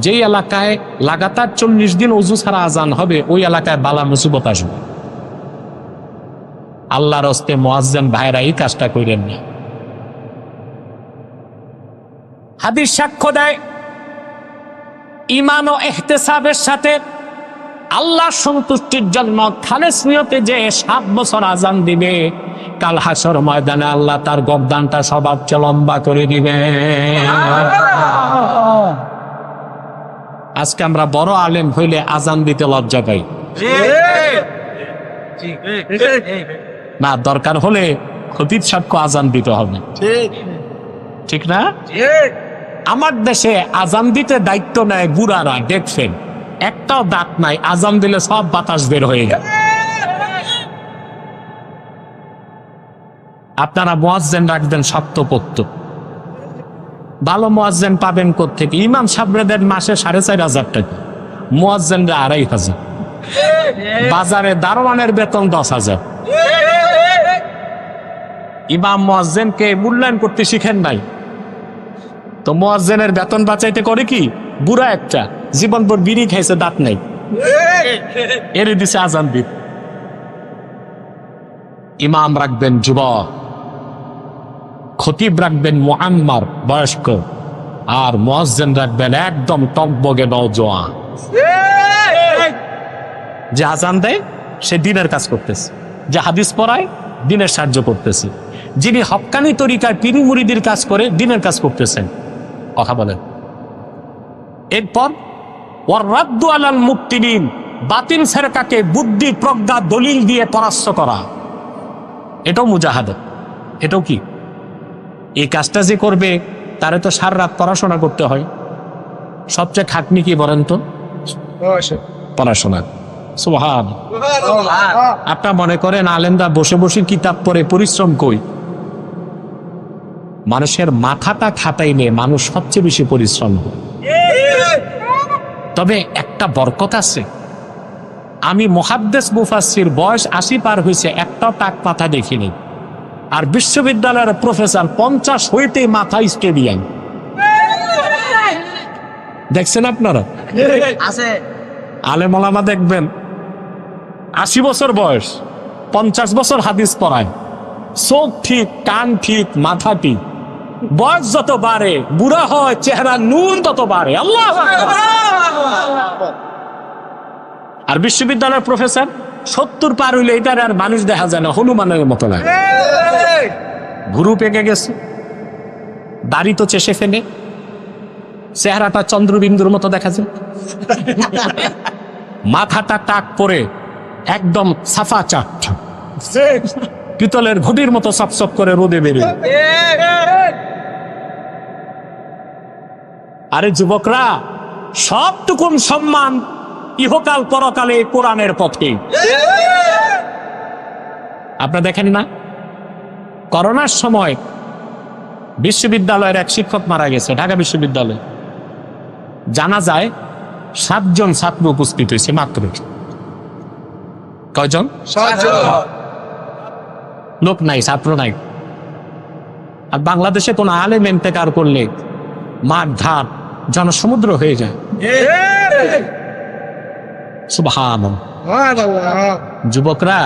যেই এলাকায় লাগাতার 40 দিন ওযু ছাড়া আজান হবে, ওই এলাকায় বালা মুসিবত আসবে। আল্লাহর হস্তে মুয়াজ্জিন ভাইরা এই কাজটা করেন না। হাদিস সাক্ষ্য দেয়, ঈমান ও ইহতিসাবের সাথে আল্লাহর সন্তুষ্টির জন্য খালেস নিয়তে যে 7 বছর আজান দিবে, কাল হাসর ময়দানে আল্লাহ তার গর্দানটা সবার চেয়ে লম্বা করে দিবে। আজকে আমরা বড় আলেম হইলে আজান দিতে লজ্জা পাই না, দরকার হলে খতিব সাহেবকে আজান দিতে হবে, ঠিক না? আমার দেশে আজান দিতে দায়িত্ব নেয় বুড়ারা, দেখছেন একটাও দাঁত নাই, আজান দিলে সব বাতাস বের হয়ে যায়। আপনারা মুয়াজ্জিন রাখবেন শক্তপোক্ত, ভালো মুয়াজ্জিন পাবেন কোত্থেকে? ইমাম সাহেবরা দেন মাসে 4,500 টাকা, মুয়াজ্জিনরা 2,500। বাজারে দারোয়ানের বেতন 10,000। ইমাম মুয়াজ্জিনকে মূল্যায়ন করতে শিখেন নাই তো মুয়াজ্জিনের বেতন বাঁচাইতে করে কি? বুড়া একটা জীবনভর বিড়ি খাইছে, দাঁত নেই, এরে দিছে আজান দিত। ইমাম রাখবেন যুবক, খতিব রাখবেন মুআম্মার বয়স্ক, আর মুয়াজ্জিন রাখবেন একদম টকবগে নওজোয়ান। যে আজান দেয় সে দিনের কাজ করতেছে, যে হাদিস পড়ায় দিনের সাহায্য করতেছে, যিনি হক্কানি তরিকায় পীর মুরিদের কাজ করে দিনের কাজ করতেছেন। কথা বলেন। এরপর ওয়ারাদ্দু আলাল মুবতিলিন, বাতিল ফেরকাকে বুদ্ধি প্রজ্ঞা দলিল দিয়ে পরাস্ত করা, এটাও মুজাহাদা। এটাও কি? এই কাজটা যে করবে তারে তো সারা রাত পড়াশোনা করতে হয়। সবচেয়ে খাটনি কি বলেন তো? পড়াশোনা। সুবহান। আপনারা মনে করেন আলেমরা বসে বসে কিতাব পড়ে পরিশ্রম কই? মানুষের মাথাটা খাটাইলে মানুষ সবচেয়ে বেশি পরিশ্রম করে। তবে একটা বরকত আছে, আমি মুহাদ্দিস মুফাসসির বয়স 80 পার হয়েছে, একটাও টাক মাথা দেখিনি। আর বিশ্ববিদ্যালয়ের প্রফেসর 50 হইতেই মাথা স্টেডিয়াম। দেখছেন আপনারা? আলেম ওলামা দেখবেন 80 বছর বয়স, 50 বছর হাদিস পড়ায়, চোখ ঠিক, কান ঠিক, মাথা ঠিক। বয়স যত বাড়ে, বুড়া হয়, চেহারা নূর তত বাড়ে। আল্লাহু আকবার। আর বিশ্ববিদ্যালয়ের প্রফেসর 70 পার হইলে এটার আর মানুষ দেখা যায় না, হনুমানের মতো লাগে। ভুরু পেকে গেছে, দাড়ি তো চেষে ফেলে, চেহারাটা চন্দ্রবিন্দুর মতো দেখা যায়, মাথাটা টাক পরে একদম সাফা চাট, পিতলের ঘটির মতো চকচক করে রোদে বেরিয়ে। আরে যুবকরা, সবটুকুন সম্মান ইহকাল পরকালে কোরআনের পথে। আপনারা দেখেন না, করোনার সময় বিশ্ববিদ্যালয়ের এক শিক্ষক মারা গেছে, ঢাকা বিশ্ববিদ্যালয়ে। জানা যায় 7 জন ছাত্র উপস্থিত হয়েছে মাত্র। কয়জন? 7 জন। লোক নাই, ছাত্র নাই। আর বাংলাদেশে কোন আলেম ইন্তেকার করলে মাঠ ঘাট জনসমুদ্র হয়ে যায়। সুবহানাল্লাহ। যুবকরা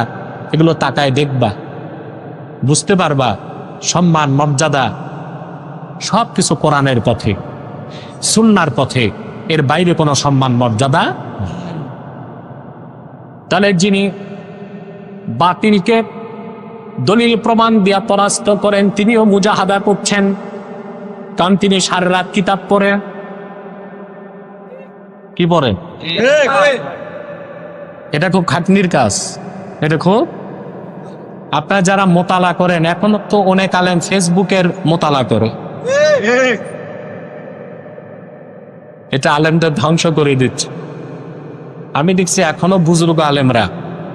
এগুলো তাকায় দেখবা, বুঝতে পারবা সম্মান মর্যাদা সবকিছু কোরআনের পথে, সুন্নাহর পথে, এর বাইরে কোনো সম্মান মর্যাদা। তাহলে যিনি বাতিলকে দলিল প্রমাণ দিয়া পরাস্ত করেন, তিনিও মুজাহাদা করছেন, কারণ তিনি সারা রাত কিতাব পড়ে। কি পড়েন? এটা খুব খাটনির কাজ। এটা খুব, আপনারা যারা মোতালা করেন, এখন তো অনেক আলেম ফেসবুকের মোতালা করে, এটা আলেমদের ধ্বংস করে দিচ্ছে। আমি দেখছি এখনো বুজুর্গ আলেমরা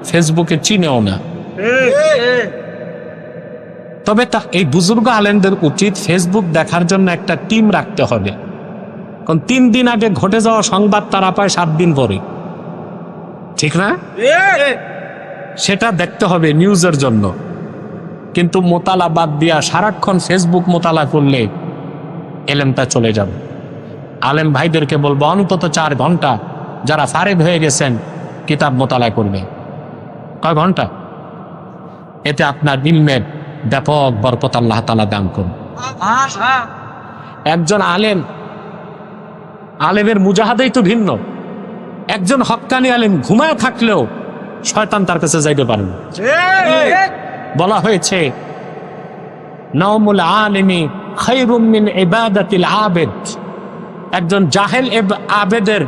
ফেসবুকে চিনেও না। তবে এই বুজুর্গ আলেমদের উচিত ফেসবুক দেখার জন্য একটা টিম রাখতে হবে, কারণ 3 দিন আগে ঘটে যাওয়া সংবাদ তারা পায় 7 দিন পরে, ঠিক না? সেটা দেখতে হবে নিউজের জন্য। কিন্তু মোতালা বাদ দিয়া সারাক্ষণ ফেসবুক মোতালা করলে এলেমটা চলে যাবে। আলেম ভাইদেরকে বলবো অন্তত 4 ঘন্টা যারা ফারেগ হয়ে গেছেন কিতাব মোতালা করবে। কয় ঘন্টা? এতে আপনার ইলমের ব্যাপক বরকত আল্লাহ তাআলা দান করুন। একজন আলেমের মুজাহাদাই তো ভিন্ন। একজন হক্কানি আলেম ঘুমায় থাকলেও শয়তান তার কাছে যাইতে পারে না। বলা হয়েছে নাওমুল আলিমি খায়রুম মিন ইবাদাতিল আবেদ। একজন জাহেল আবেদের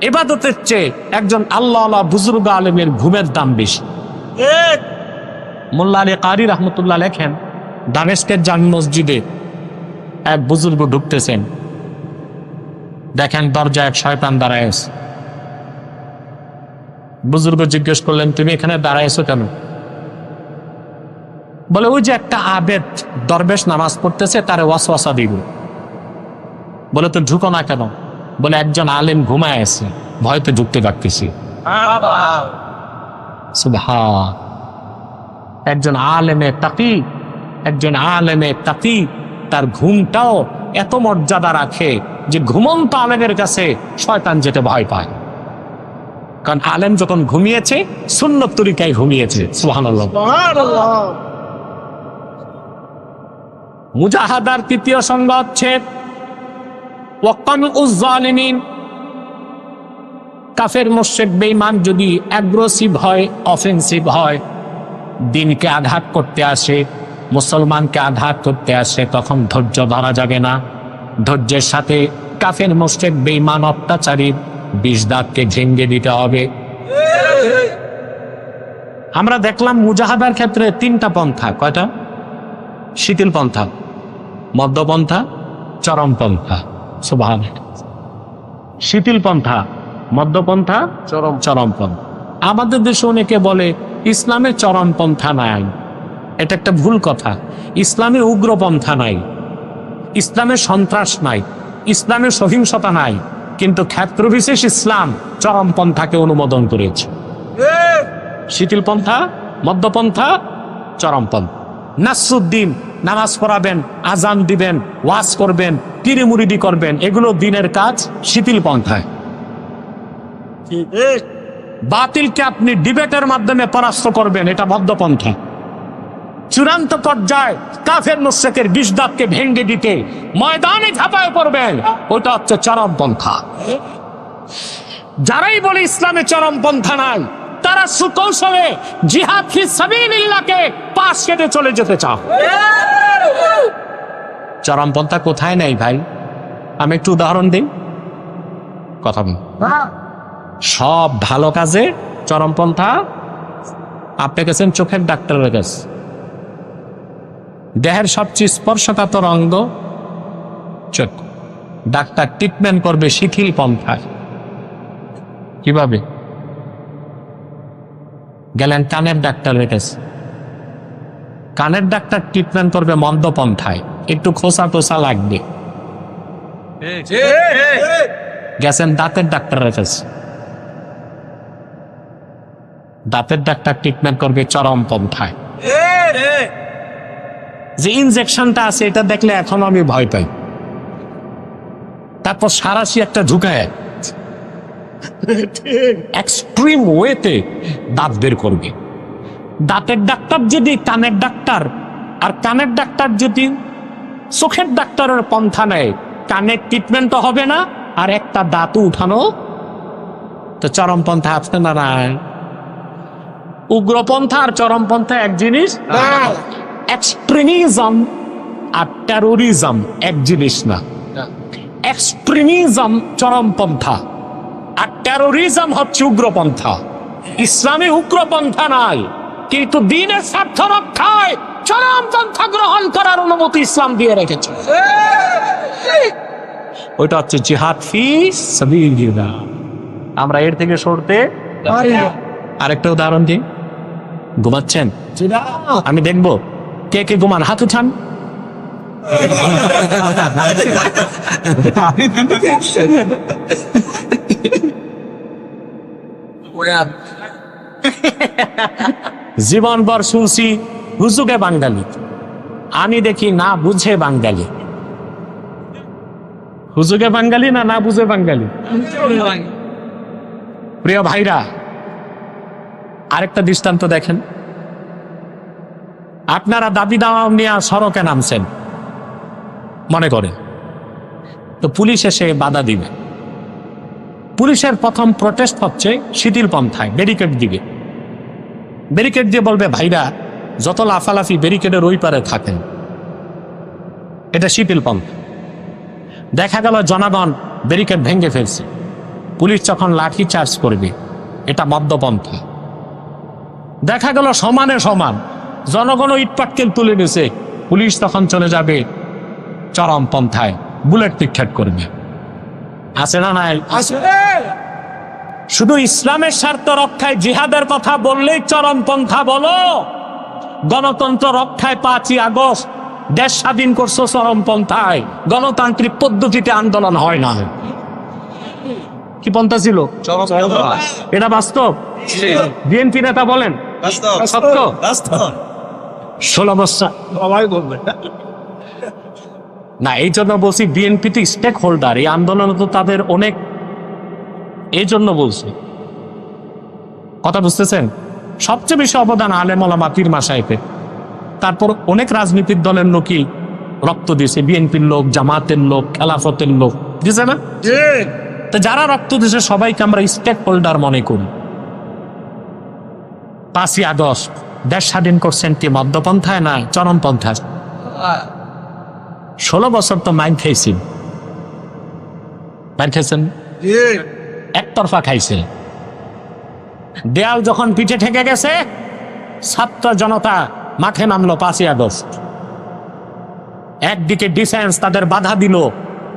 ইবাদতের চেয়ে একজন আল্লাহওয়ালা বুজুর্গ আলেমের ঘুমের দাম বেশি। মোল্লা আলী কারি রহমতুল্লাহ লেখেন, দামেস্কের জামি মসজিদে এক বুজুর্গ ঢুকতেছেন, দেখেন দরজায় এক শয়তান দাঁড়ায় আছে। বুজুর্গ জিজ্ঞেস করলেন, তুমি এখানে দাঁড়াইছো কেন? বলে, ওই যে একটা আবেদ দরবেশ নামাজ পড়তেছে, তারে ওয়াসওয়াসা দিব। বলে, তো ঢুকো না কেন? বলে, একজন আলেম ঘুমায় আছে, ভয়তে ঢুকতে পারতেছি। সুবহান। একজন আলেমে তাকি তার ঘুমটাও এত মর্যাদা রাখে যে ঘুমন্ত আলেমের কাছে শয়তান যেতে ভয় পায়। কারণ আলেম যখন ঘুমিয়েছে সুন্নত তরিকায় ঘুমিয়েছে। সুবহানাল্লাহ। মুজাহাদার তৃতীয় সংজ্ঞা হচ্ছে ওয়াকানুজ জালিমিন। কাফের মুশরিক বেঈমান যদি অ্যাগ্রেসিভ হয়, অফেন্সিভ হয়, দিনকে আঘাত করতে আসে, মুসলমানকে আঘাত করতে আসে, তখন ধৈর্য ধরা যাবে না। ধৈর্যের সাথে কাফের মুশরিক বেঈমান অত্যাচারী 20 দাঁতকে ভেঙে দিতে হবে। আমরা দেখলাম মুজাহাদার ক্ষেত্রে 3টা পন্থা। কয়টা? শিথিল পন্থা, মধ্যপন্থা, চরমপন্থা। সুবহানাল্লাহ। শিথিল পন্থা, মধ্যপন্থা, চরমপন্থা। আমাদের দেশে অনেকে বলে ইসলামে চরমপন্থা নাই। এটা একটা ভুল কথা। ইসলামে উগ্রপন্থা নাই, ইসলামে সন্ত্রাস নাই, ইসলামে সহিংসতা নাই, কিন্তু ক্ষেত্রবিশেষ ইসলাম চরমপন্থাকে অনুমোদন করেছে। শিথিল পন্থা, মধ্যপন্থা, চরমপন্থা। নাসরুদ্দিন নামাজ পড়াবেন, আজান দিবেন, ওয়াজ করবেন, পীর মুরিদি করবেন, এগুলো দিনের কাজ শিথিল পন্থায়। বাতিলকে আপনি ডিবেটের মাধ্যমে পরাস্ত করবেন, এটা মধ্যপন্থা। চূড়ান্ত পর্যায়ে কাফের মুশরিকের 20 দাঁতকে ভেঙে দিতে ময়দানে ঝাঁপায় পড়বেন, ওটা হচ্ছে চরমপন্থা। যারাই বলে ইসলামে চরমপন্থা নাই, তারা সুকৌশলে জিহাদ ফি সাবিলিল্লাহকে পাশ কেটে চলে যেতে চাও। চরমপন্থা কোথায় নাই ভাই? আমি একটু উদাহরণ দিই, কথা বল। সব ভালো কাজে চরমপন্থা। আপনি গেছেন চোখের ডাক্তারের কাছে, দেহের সবচেয়ে স্পর্শকাতর অঙ্গ চোখ, ডাক্তার ট্রিটমেন্ট করবে শিথিল পন্থায়। কিভাবে? গেলেন কানের ডাক্তারের কাছে, কানের ডাক্তার ট্রিটমেন্ট করবে মন্দপন্থায়, একটু খোসা টোসা লাগবে। গেছেন দাঁতের ডাক্তারের কাছে, দাঁতের ডাক্তার ট্রিটমেন্ট করবে চরম পন্থায়। যে ইনজেকশনটা আছে এটা দেখলে এখন আমি ভয় পাই, তারপর সারাশি একটা ঢুকায় এক্সট্রিম ওয়েতে দাঁত বের করবে। দাঁতের ডাক্তার যদি কানের ডাক্তার, আর কানের ডাক্তার যদি চোখের ডাক্তারের পন্থা নেয়, কানের ট্রিটমেন্টও হবে না আর একটা দাঁতও উঠানো। তো চরমপন্থা আপনি না নাই। উগ্রপন্থা আর চরমপন্থা এক জিনিস। এক্সট্রিমিজম আর টেরোরিজম এক জিনিস না। এক্সট্রিমিজম চরমপন্থা আর টেরোরিজম হচ্ছে উগ্রপন্থা। ইসলামে উগ্রপন্থা নাই, কিন্তু দ্বীনের স্বার্থ রক্ষায় চরমপন্থা গ্রহণ করার অনুমতি ইসলাম দিয়ে রেখেছে। ওইটা হচ্ছে জিহাদ ফি সাবিলিল্লাহ। আমরা এর থেকে সরতে পারি না। আরেকটা উদাহরণ দিই। ঘুমাচ্ছেন? আমি দেখবো কে কে ঘুমান, হাত উঠান। জীবনভর শুনছি হুজুগে বাঙালি, আমি দেখি না বুঝে বাঙালি। হুজুগে বাঙালি না বুঝে বাঙালি? প্রিয় ভাইরা, আরেকটা দৃষ্টান্ত দেখেন। আপনারা দাবি দাওয়া নিয়ে সড়কে নামছেন মনে করেন, তো পুলিশ এসে বাধা দিবে। পুলিশের প্রথম প্রটেস্ট হচ্ছে শিথিল পন্থায়, ব্যারিকেড দিবে। ব্যারিকেড দিয়ে বলবে, ভাইরা যত লাফালাফি ব্যারিকেডের ওই পারে থাকেন, এটা শিথিল পন্থা। দেখা গেল জনগণ ব্যারিকেড ভেঙে ফেলছে, পুলিশ যখন লাঠি চার্জ করবে, এটা মধ্যপন্থা। দেখা গেল সমানে সমান, জনগণ ইটপাটকেল তুলে নিছে, পুলিশ তখন চলে যাবে চরম পন্থায়, বুলেট নিক্ষেপ করবে। আছে না নাই? শুধু ইসলামের স্বার্থ রক্ষায় জিহাদের কথা বললেই চরম পন্থা বলো? গণতন্ত্র রক্ষায় 5ই আগস্ট দেশ স্বাধীন করছো চরম পন্থায়, গণতান্ত্রিক পদ্ধতিতে আন্দোলন হয় না। কি পন্থা ছিল? এটা বাস্তব। বিএনপি নেতা বলেন সত্য। 16 বছর না, এই জন্য বলছি বিএনপি তো স্টেক হোল্ডার, এই আন্দোলনে তো তাদের অনেক, এই জন্য বলছি। কথা বুঝতেছেন? সবচেয়ে বেশি অবদান আলেম ওলামা পীর মাশায়েখের। তারপর অনেক রাজনৈতিক দলের লোকই রক্ত দিয়েছে, বিএনপির লোক, জামাতের লোক, খেলাফতের লোক দিয়েছে না? তো যারা রক্ত দিয়েছে সবাইকে আমরা স্টেক হোল্ডার মনে করি। 5ই আগস্ট দেশ স্বাধীন করছেন কি মধ্যপন্থায় না চরমপন্থায়? 16 বছর তো মাইন খাইছেন, একতরফা খাইছে। দেয়াল যখন পিঠে ঠেকে গেছে, ছাত্র জনতা মাঠে নামলো 5ই আগস্ট। একদিকে ডিফেন্স তাদের বাধা দিল,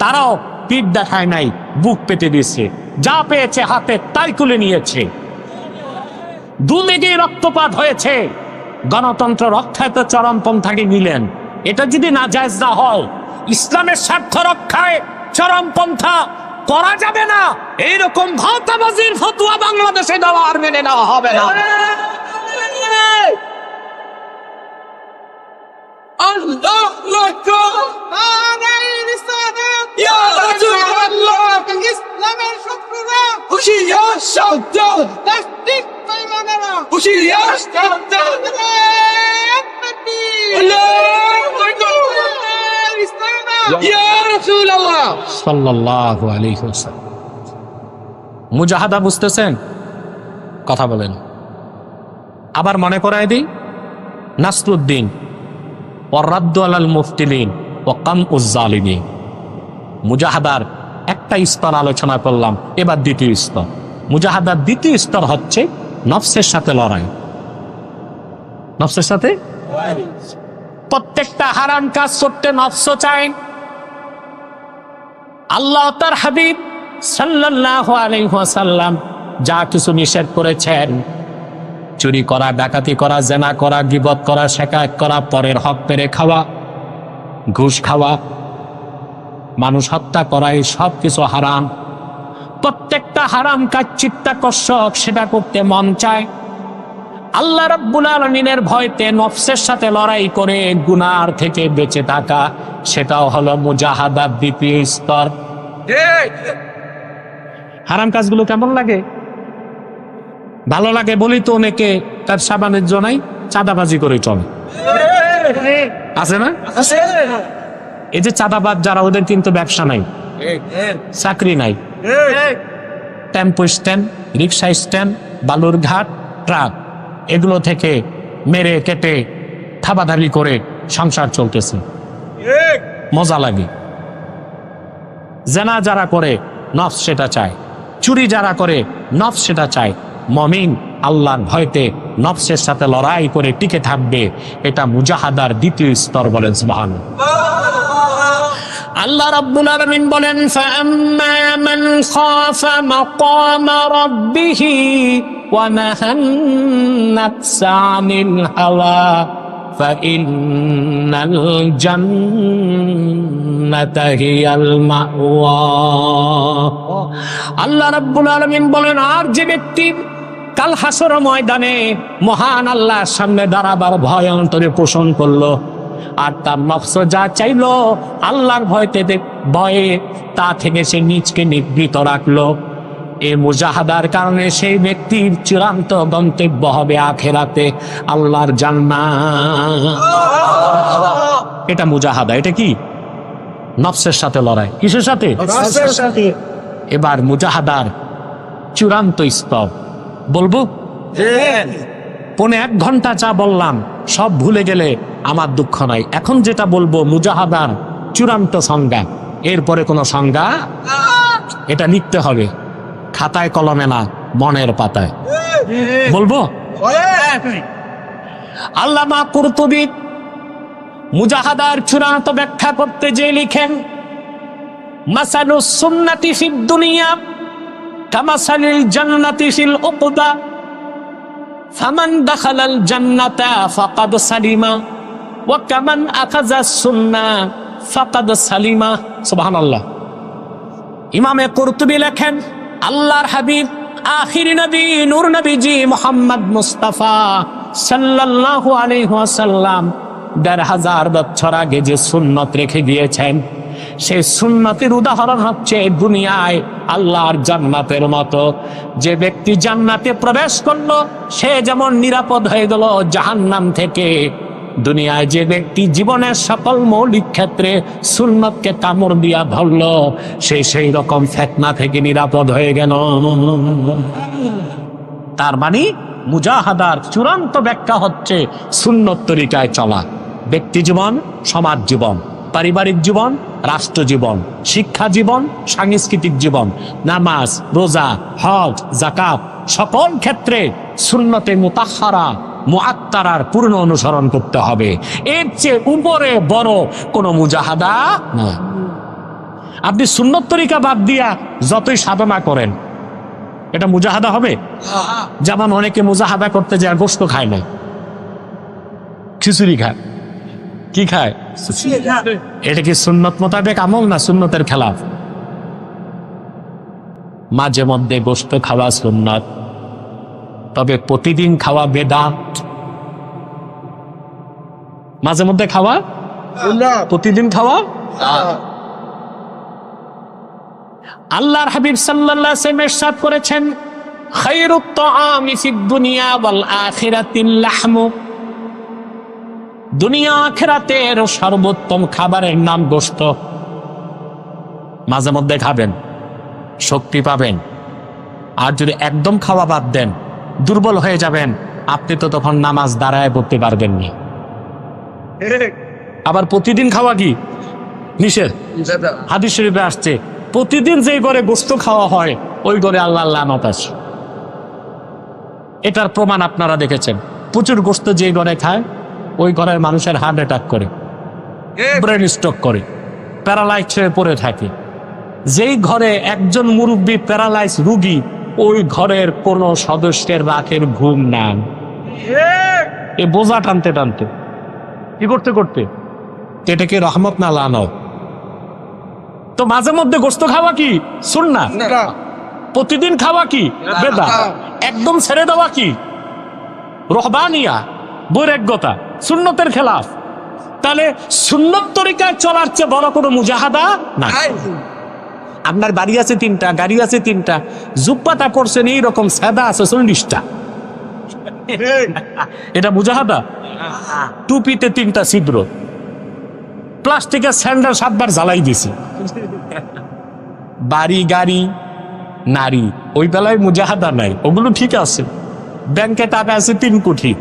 তারাও পিঠ দেখায় নাই, বুক পেতে দিয়েছে, যা পেয়েছে হাতে তাই তুলে নিয়েছে। দুদিকেই রক্তপাত হয়েছে। গণতন্ত্র রক্ষায় তো চরমপন্থাকে নিলেন, এটা যদি না জায়েজ না হয়, ইসলামের স্বার্থ রক্ষায় চরমপন্থা করা যাবে না, এইরকম ভাওতাবাজির ফতোয়া বাংলাদেশে দেওয়া আর মেনে নেওয়া হবে না। ইসলামের শত্রুরা হুঁশিয়ার সাবধান, নাস্তিক বেঈমানেরা হুঁশিয়ার সাবধান। সাল্লাল্লাহু আলাইহি ওয়াসাল্লাম। মুজাহাদা বুঝতেছেন? কথা বলেন। আবার মনে করায় দিই, নাসরুদ্দিন ওয়ারাদ্দু আলাল মুফতিলিন ওয়া কামউজ জালিমিন। মুজাহাদার একটা স্তর আলোচনা করলাম, এবার দ্বিতীয় স্তর। মুজাহাদার দ্বিতীয় স্তর হচ্ছে নফসের সাথে লড়াই। নফসের সাথে প্রত্যেকটা হারাম কাজ করতে নফস চায়। আল্লাহ তার হাবিব সাল্লাল্লাহু আলাইহি ওয়াসাল্লাম যা কিছু নিষেধ করেছেন, চুরি করা, ডাকাতি করা, জেনা করা, গীবত করা, শিকায়ত করা, পরের হক পেরে খাওয়া, ঘুষ খাওয়া, মানুষ হত্যা করা, এই সব কিছু হারাম। প্রত্যেকটা হারাম কাজ চিত্তাকর্ষক, সেটা করতে মন চায়। আল্লাহ রাব্বুল আলামিনের ভয়তে নফসের সাথে লড়াই করে গুনার থেকে বেঁচে থাকা, সেটাও হলো মুজাহাদার দ্বিতীয় স্তর। হারাম কাজগুলো কেমন লাগে? ভালো লাগে বলি তো অনেকে তার সাবানের জন্যই চাঁদাবাজি করে চলে, আছে না? এই যে চাঁদাবাজ যারা, ওদের কিন্তু ব্যবসা নাই, চাকরি নাই, টেম্পো স্ট্যান্ড, রিক্সা স্ট্যান্ড, বালুরঘাট, ট্রাক, এগুলো থেকে মেরে কেটে থাবাধাবি করে সংসার চলতেছে, মজা লাগে। জেনা যারা করে নফস সেটা চায়, চুরি যারা করে নফস সেটা চায়। মুমিন আল্লাহর ভয়তে নফসের সাথে লড়াই করে টিকে থাকবে, এটা মুজাহাদার দ্বিতীয় স্তর। বলেন সুবহানাল্লাহ। আল্লাহ রাব্বুল আলামিন বলেন, ফাআম্মা মান খাফা মাকামা রাব্বিহি ওয়া নাহান নাফসা আনিল হাওয়া ফাইন্নাল জান্নাতা হিয়াল মাওয়া। আল্লাহ রাব্বুল আলামিন বলেন, আর যে ব্যক্তি কাল হাসর ময়দানে মহান আল্লাহর সামনে দাঁড়াবার ভয় অন্তরে পোষণ করলো, আর তার নফস যা চাইলো আল্লাহর ভয়ে তা থেকে সে নিজকে নিবৃত রাখলো। এই মুজাহাদার কারণে সেই ব্যক্তির চূড়ান্ত গন্তব্য হবে আখিরাতে আল্লাহর জান্নাত। এটা মুজাহাদা। এটা কি? নফসের সাথে লড়াই। কিসের সাথে? এবার মুজাহাদার চূড়ান্ত স্তর বলবো। 1.5 ঘন্টা যা বললাম সব ভুলে গেলে আমার দুঃখ নাই। এখন যেটা বলবো মুজাহাদার চূড়ান্ত সংজ্ঞা, এরপরে কোনো সংজ্ঞা এটা লিখতে হবে খাতায় কলমে না, মনের পাতায়। বলবো। আল্লামা কুরতুবী মুজাহাদার চূড়ান্ত ব্যাখ্যা করতে যে লিখেন, মাসালুস সুন্নাতি ফিদ দুনিয়া কামাসালিল জান্নাতি ফিল উকবা ফামান দাখালাল জান্নাতা ফাকাদ সালিমা ওয়া কামান আখাযাস সুন্নাহ ফাকাদ সালিমা। সুবহানাল্লাহ। ইমামে কুরতুবী লেখেন, আল্লাহর হাবিব আখির নবী নূর নবীজি মুহাম্মদ মুস্তাফা সাল্লাল্লাহু আলাইহি ওয়াসাল্লাম ১৫০০ বছর আগে যে সুন্নত রেখে গিয়েছেন, সেই সুন্নতের উদাহরণ হচ্ছে দুনিয়ায় আল্লাহর জান্নাতের মতো। যে ব্যক্তি জান্নাতে প্রবেশ করলো সে যেমন নিরাপদ হয়ে গেল জাহান্নাম থেকে, দুনিয়ায় যে ব্যক্তি জীবনের সকল মৌলিক ক্ষেত্রে সুন্নতকে কামড় দিয়া ধরলো সে সেই রকম ফিতনা থেকে নিরাপদ হয়ে গেল। তার মানে মুজাহাদার চূড়ান্ত ব্যাখ্যা হচ্ছে সুন্নত তরিকায় চলা। ব্যক্তি জীবন, সমাজ জীবন, পারিবারিক জীবন, রাষ্ট্র জীবন, শিক্ষা জীবন, সাংস্কৃতিক জীবন, নামাজ, রোজা, হজ, যাকাত সকল ক্ষেত্রে সুন্নতে মুতাহহারা মুআত্তারার পূর্ণ অনুসরণ করতে হবে। এর চেয়ে উপরে বড় কোনো মুজাহাদা না। আপনি সুন্নত তরিকা বাদ দিয়া যতই সাধনা করেন এটা মুজাহাদা হবে? যেমন অনেকে মুজাহাদা করতে যায় গোশত খায় না, খিচুড়ি খায়। কি খায়? এটা কি সুন্নত মোতাবেক আমল না সুন্নতের খেলাফ? মাঝে মধ্যে গোশত খাওয়া সুন্নত, তবে প্রতিদিন খাওয়া বেদাত। মাঝে মধ্যে খাওয়া, প্রতিদিন খাওয়া। আল্লাহর হাবিব সাল্লাল্লাহু আলাইহি ওয়াসাল্লাম ইরশাদ করেছেন, খায়রুত তাআমি ফিদ দুনিয়া ওয়াল আখিরাতিল লাহমু। দুনিয়া আখিরাতের সর্বোত্তম খাবারের নাম গোশত। মাঝে মধ্যে খাবেন, শক্তি পাবেন। আর যদি একদম খাওয়া বাদ দেন দুর্বল হয়ে যাবেন, আপনি তো তখন নামাজ দাঁড়ায় পড়তে পারবেন না। আবার প্রতিদিন খাওয়া কি নিষেধ? হাদিস শরীফে আসছে প্রতিদিন যেই ঘরে গোশত খাওয়া হয় ওই ঘরে আল্লাহর লানত আছে। এটার প্রমাণ আপনারা দেখেছেন। প্রচুর গোশত যে ঘরে খায় ওই ঘরের মানুষের হার্ট অ্যাটাক করে, ব্রেন স্ট্রোক করে, প্যারালাইজ হয়ে পড়ে থাকে। যেই ঘরে একজন মুরব্বী প্যারালাইজ রোগী ওই ঘরের কোন সদস্যের রাতের ঘুম নাই। এ বোঝা টানতে টানতে কি করতে করতে এটাকে রহমত না লানত? তো মাঝে মধ্যে গোশত খাওয়া কি সুন্নাহ? প্রতিদিন খাওয়া কি বেদাত? একদম ছেড়ে দেওয়া কি রহবানিয়া, বৈরাগ্যতা, সুন্নতের খেলাফ। তাহলে সুন্নত তরিকায় চলার চেয়ে বড় কোনো মুজাহাদা না। আপনার বাড়ি আছে 3টা, গাড়ি আছে 3টা, জুব্বাটা পড়ছেন এইরকম সাদা আছে 40টা, এটা মুজাহাদা? টুপিতে 3টা ছিদ্র, প্লাস্টিকের স্যান্ডেল 7 বার জ্বালাই দিছি। বাড়ি, গাড়ি, নারী, ওই বেলায় মুজাহাদা নাই। ওগুলো ঠিক আছে। ব্যাংকে টাকা আছে 3 কোটি,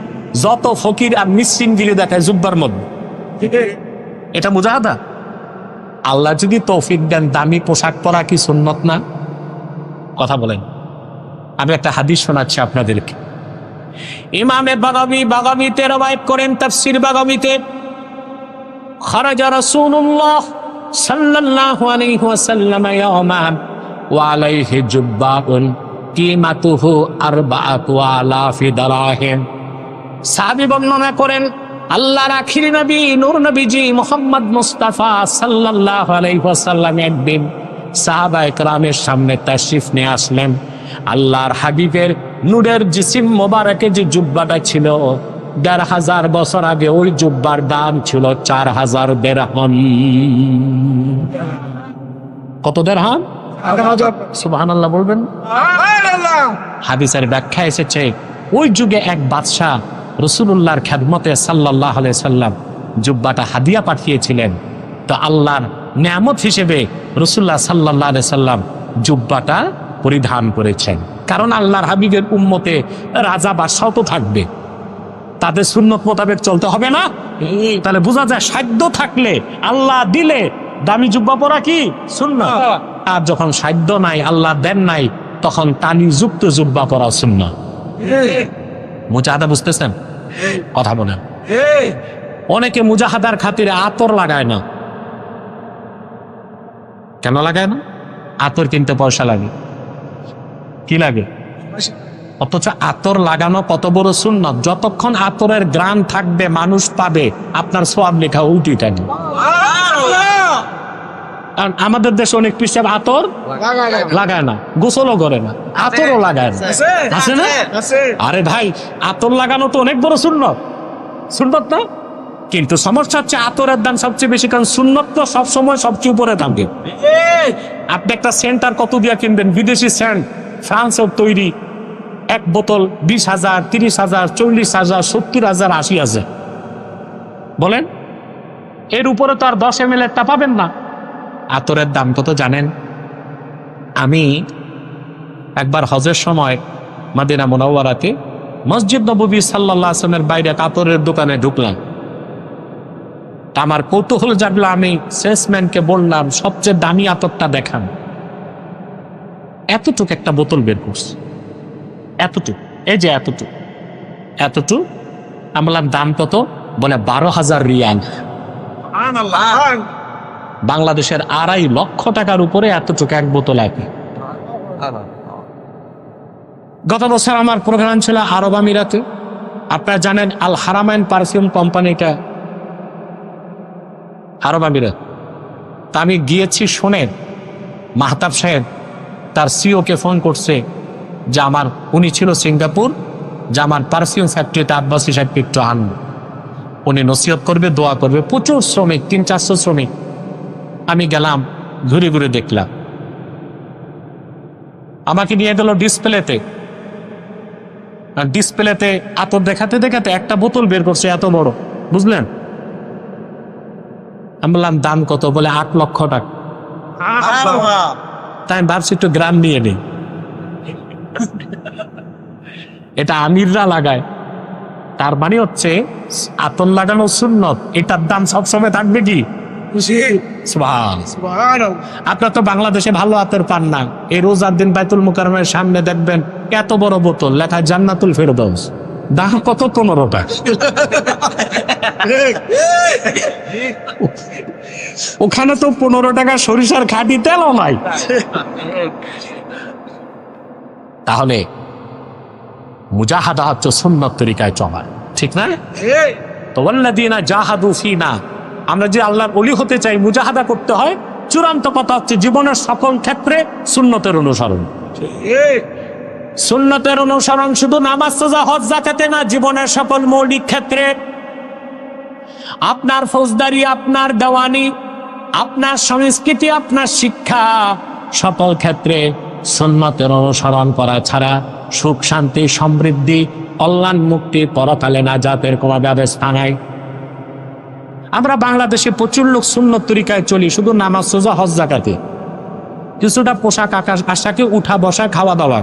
যত ফকির আর মিসকিন গিলে দেখায় জুব্বার মধ্যে, এটা মুজাহাদা? আল্লাহ যদি তৌফিক দেন দামি পোশাক পরা কি সুন্নত না? কথা বলেন। আমি একটা হাদিস শোনাচ্ছি আপনাদেরকে। ইমামে বাগাবীতে রওয়ায়াত করেন, তাফসীর বাগাবীতে, খারাজা রাসূলুল্লাহ সাল্লাল্লাহু আলাইহি ওয়াসাল্লাম ইয়াওমান ওয়া আলাইহি জুব্বাতুন কিমাতুহু 4000 দিরহাম। সাহাবী বর্ণনা করেন, আল্লাহর আখির নবী নূর নবীজি মুহাম্মদ মুস্তাফা সাল্লাল্লাহু আলাইহি ওয়াসাল্লাম একদিন সাহাবায়ে কেরামের সামনে তাশরিফ নিয়ে আসলেন। আল্লাহর হাবিবের নূরের জিসিম মোবারকে যে জুব্বাটা ছিল ১,৫০০ বছর আগে ওই জুব্বার দাম ছিল ৪,০০০ দিরহাম। কত দিরহাম? সুবহানাল্লাহ বলবেন। হাদিসের ব্যাখ্যা এসেছে ওই যুগে এক বাদশাহ রাসূলুল্লাহর খেদমতে সাল্লাল্লাহু আলাইহি সাল্লাম জুব্বাটা হাদিয়া পাঠিয়েছিলেন। তো আল্লাহর নিয়ামত হিসেবে রাসূলুল্লাহ সাল্লাল্লাহু আলাইহি সাল্লাম জুব্বাটা পরিধান করেছেন। কারণ আল্লাহর হাবিবের উম্মতে রাজা বাদশাও তো থাকবে, তাদের সুন্নত মোতাবেক চলতে হবে না? তাহলে বোঝা যায় সাধ্য থাকলে, আল্লাহ দিলে দামি জুব্বা পরা কি সুন্নাত, আর যখন সাধ্য নাই, আল্লাহ দেন নাই, তখন তালিযুক্ত জুব্বা পরা সুন্নাত। মুজাহাদা বুঝতেছেন? কথা বলেন। অনেকে মুজাহাদার খাতিরে আতর লাগায় না। কেন লাগায় না? আতর কিনতে পয়সা লাগে। কি লাগে? অথচ আতর লাগানো কত বড় সুন্নাত। যতক্ষণ আতরের গ্রান থাকবে, মানুষ পাবে, আপনার সওয়াব লেখা উল্টি থাকবে। কারণ আমাদের দেশে অনেক পিসাব আতর লাগায় না, গোসলও করে না, আতরও লাগায় না। আছে না? আরে ভাই, আতর লাগানো তো অনেক বড় সুন্নত, সুন্নত না? কিন্তু সমস্যা হচ্ছে আতরের দাম সবচেয়ে বেশি, কারণ সুন্নত তো সবসময় সবচেয়ে উপরে থাকবে। আপনি একটা সেন্ট আর কত দিয়া কিনবেন? বিদেশি সেন্ট, ফ্রান্সের তৈরি, এক বোতল 20,000, 30,000, 40,000, 70,000, 80,000। বলেন, এর উপরে তো আর 10 ml টা পাবেন না। আতরের দাম কত জানেন? আমি একবার হজের সময় মদিনা মুনাওয়ারাতে মসজিদ নববী সাল্লাল্লাহু আলাইহি ওয়াসাল্লামের বাইরে আতরের দোকানে ঢুকলাম। আমার কৌতূহল জাগলো, আমি সেলসম্যানকে বললাম সবচেয়ে দামি আতরটা দেখান। এতটুক একটা বোতল বের করছে, এতটুক, এই যে এতটুক, এতটুক। আমি বললাম দাম কত? বলে 12,000 রিয়াল। বাংলাদেশের 2.5 লক্ষ টাকার উপরে এতটুকু এক বোতল আছে। গত বছর আমার প্রোগ্রাম ছিল আরব আমিরাতে। আপনারা জানেন আল হারামাইন পারফিউম কোম্পানিটা আরব আমিরাত। তা আমি গিয়েছি, শোনেন, মাহতাব সাহেব তার সিও কে ফোন করছে যে আমার, উনি ছিল সিঙ্গাপুর, যে আমার পারফিউম ফ্যাক্টরিতে আব্বাসী সাহেব একটু আনবো, উনি নসিহত করবে, দোয়া করবে। প্রচুর শ্রমিক, 300-400 শ্রমিক। আমি গেলাম, ঘুরে ঘুরে দেখলাম। আমাকে নিয়ে গেল ডিসপ্লেতে, আর ডিসপ্লেতে আতর দেখাতে দেখাতে একটা বোতল বের করছে এত বড়, বুঝলেন? আমি বললাম দাম কত? বলে 8 লক্ষ টাকা। তাই আমি ভাবছি একটু গ্রাম নিয়ে নেই। এটা আমিররা লাগায়, তার মানে হচ্ছে আতর লাগানো সুন্নত, এটার দাম সবসময় থাকবে কি? আপনার তো বাংলাদেশে ভালো আতর পান না। এই রোজার দিন বাইতুল মুকাররমের সামনে দেখবেন এত বড় বোতল, লেখা জান্নাতুল ফেরদৌস, দাম কত? 15 টাকা। ওখানে তো 15 টাকা সরিষার খাঁটি তেলও নাই। তাহলে মুজাহাদা হচ্ছে সুন্নত তরিকায় চলা, ঠিক না? তো ওয়াল্লাযীনা জাহাদু ফীনা, আমরা যে আল্লাহর ওলি হতে চাই, মুজাহাদা করতে হয়। চূড়ান্ত কথা হচ্ছে জীবনের সকল ক্ষেত্রে সুন্নতের অনুসরণ। সুন্নতের অনুসরণ শুধু নামাজ, রোজা, হজ, যাকাতে না, জীবনের সকল মৌলিক ক্ষেত্রে। আপনার ফৌজদারি, আপনার দেওয়ানি, আপনার সংস্কৃতি, আপনার শিক্ষা, সকল ক্ষেত্রে সুন্নতের অনুসরণ করা ছাড়া সুখ, শান্তি, সমৃদ্ধি, কল্যাণ, মুক্তি, পরকালে নাজাতের কোনো ব্যবস্থা নাই। আমরা বাংলাদেশে প্রচুর লোক সুন্নত তরিকায় চলি, শুধু নামাজ, রোজা, হজ, যাকাতে, কিছুটা পোশাক আশাকে, উঠা বসা, খাওয়া দাওয়া।